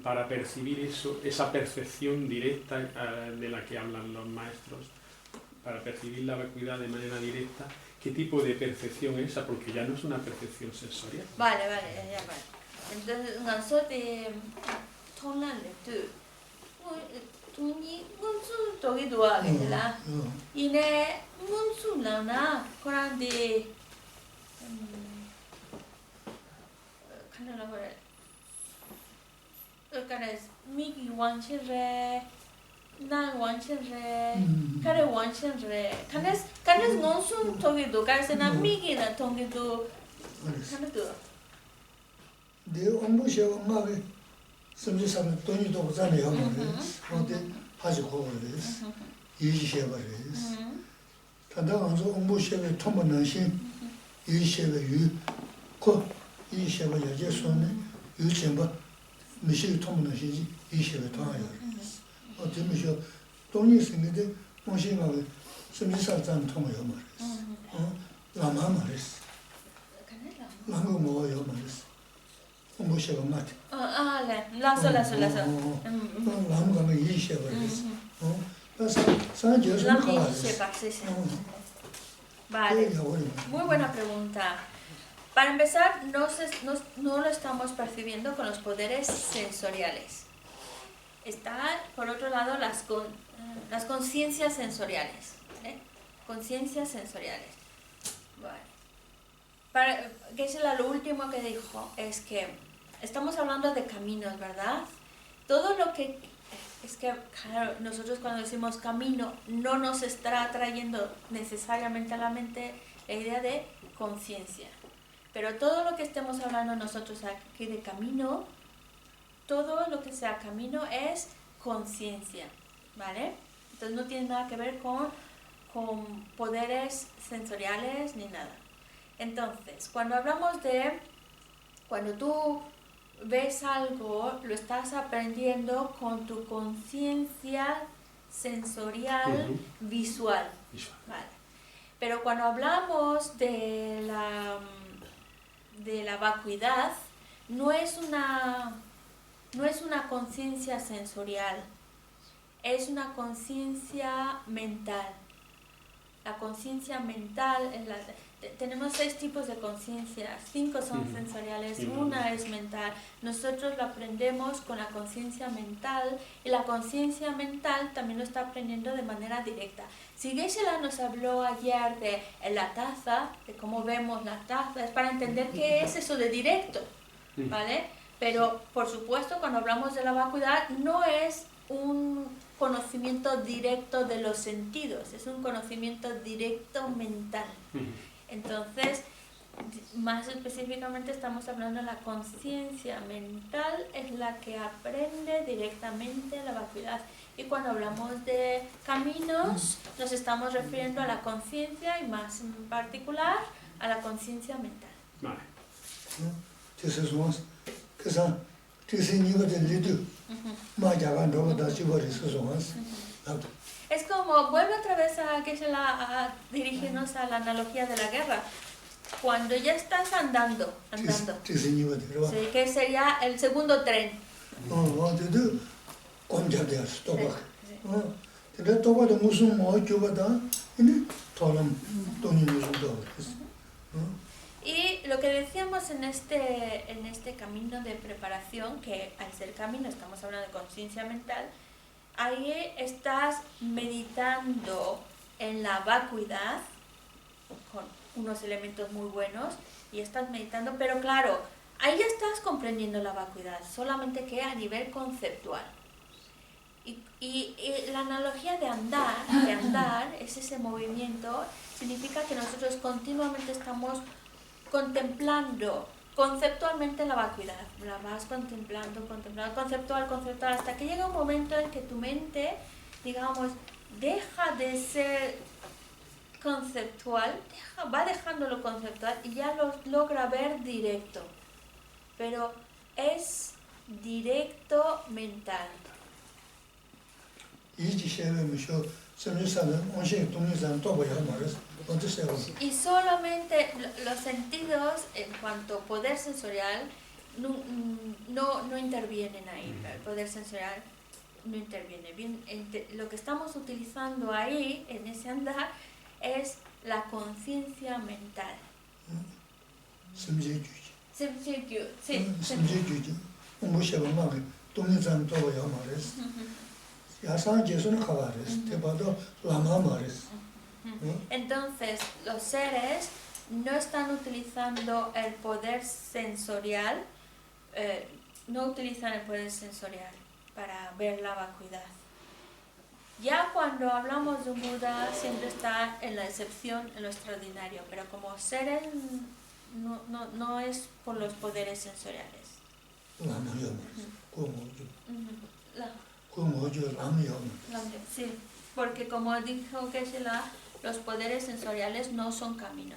para percibir eso, esa percepción directa de la que hablan los maestros, para percibir la vacuidad de manera directa? ¿Qué tipo de percepción es esa? Porque ya no es una percepción sensorial. Vale. Entonces, nosotros de Tuni munsu togi dua la. Ine munsu na koran de kana la gore. Kares migi wanchen re na wanchen re kare wanchen re kanes monsu togi do kares na migi na togi do kana do. De ombushia ngave समझे सब तो नहीं तो बता नहीं हम होते आज को है ये से बारे तदा अंजो ombushia में थम नशी ये से यु को ये से बा ये सोने यु चेंबा मिशी थम नशी ये से तो आयो और तुम जो तो नहीं सिंगे दे मुझे मावे समझे सब जान थम यो मारे लामा मारे लामा मो यो मारे ombushia mat lazo. Vale, muy buena pregunta. Para empezar, no lo estamos percibiendo con los poderes sensoriales. Están, por otro lado, las conciencias sensoriales. Conciencias sensoriales. Vale. Lo último que dijo es que estamos hablando de caminos, ¿verdad? Todo lo que... Es que, claro, nosotros cuando decimos camino no nos está trayendo necesariamente a la mente la idea de conciencia. Pero todo lo que estemos hablando nosotros aquí de camino, todo lo que sea camino es conciencia, ¿vale? Entonces no tiene nada que ver con poderes sensoriales ni nada. Entonces, cuando hablamos de... Cuando tú ves algo, lo estás aprendiendo con tu conciencia sensorial visual. Vale. Pero cuando hablamos de la vacuidad, no es una conciencia sensorial, es una conciencia mental. La conciencia mental es tenemos 6 tipos de conciencia, 5 son sensoriales, una es mental. Nosotros lo aprendemos con la conciencia mental y la conciencia mental también lo está aprendiendo de manera directa. Si Geshe-la nos habló ayer de la taza, de cómo vemos la taza, es para entender qué es eso de directo, ¿vale? Pero, por supuesto, cuando hablamos de la vacuidad, no es un conocimiento directo de los sentidos, es un conocimiento directo mental. Entonces, más específicamente estamos hablando de la conciencia mental, es la que aprende directamente la vacuidad. Y cuando hablamos de caminos, nos estamos refiriendo a la conciencia y más en particular a la conciencia mental. Vale. Es como, vuelve otra vez a dirigirnos a la analogía de la guerra. Cuando ya estás andando, sí, que sería el segundo tren. Y lo que decíamos en este camino de preparación, que al ser camino estamos hablando de conciencia mental, ahí estás meditando en la vacuidad con unos elementos muy buenos y estás meditando, pero claro, ahí ya estás comprendiendo la vacuidad, solamente que a nivel conceptual. Y la analogía de andar, es ese movimiento, significa que nosotros continuamente estamos contemplando conceptualmente la vacuidad, la vas contemplando, conceptual, hasta que llega un momento en que tu mente, digamos, deja de ser conceptual, va dejando lo conceptual y ya lo logra ver directo, pero es directo mental. Y solamente los sentidos, en cuanto a poder sensorial, no intervienen ahí. El poder sensorial no interviene. Bien, lo que estamos utilizando ahí, en ese andar, es la conciencia mental. Entonces, los seres no están utilizando el poder sensorial, para ver la vacuidad. Ya cuando hablamos de un Buda siempre está en la excepción, en lo extraordinario, pero como seres no es por los poderes sensoriales. Sí, porque como dijo Geshe-la, los poderes sensoriales no son camino.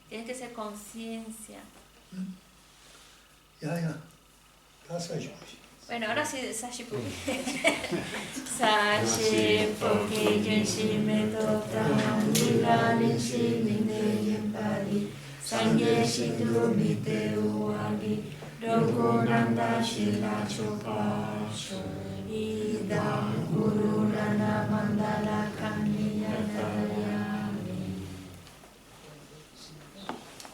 Tiene que ser conciencia. Bueno, ahora sí de Sashipuki. Sashipuki Junshi Metota Lila Nishi Ninde Yempadi Sangye Shitu Mite Uwagi Doku Nanda Shila Chopa Idam Guru Nana Mandala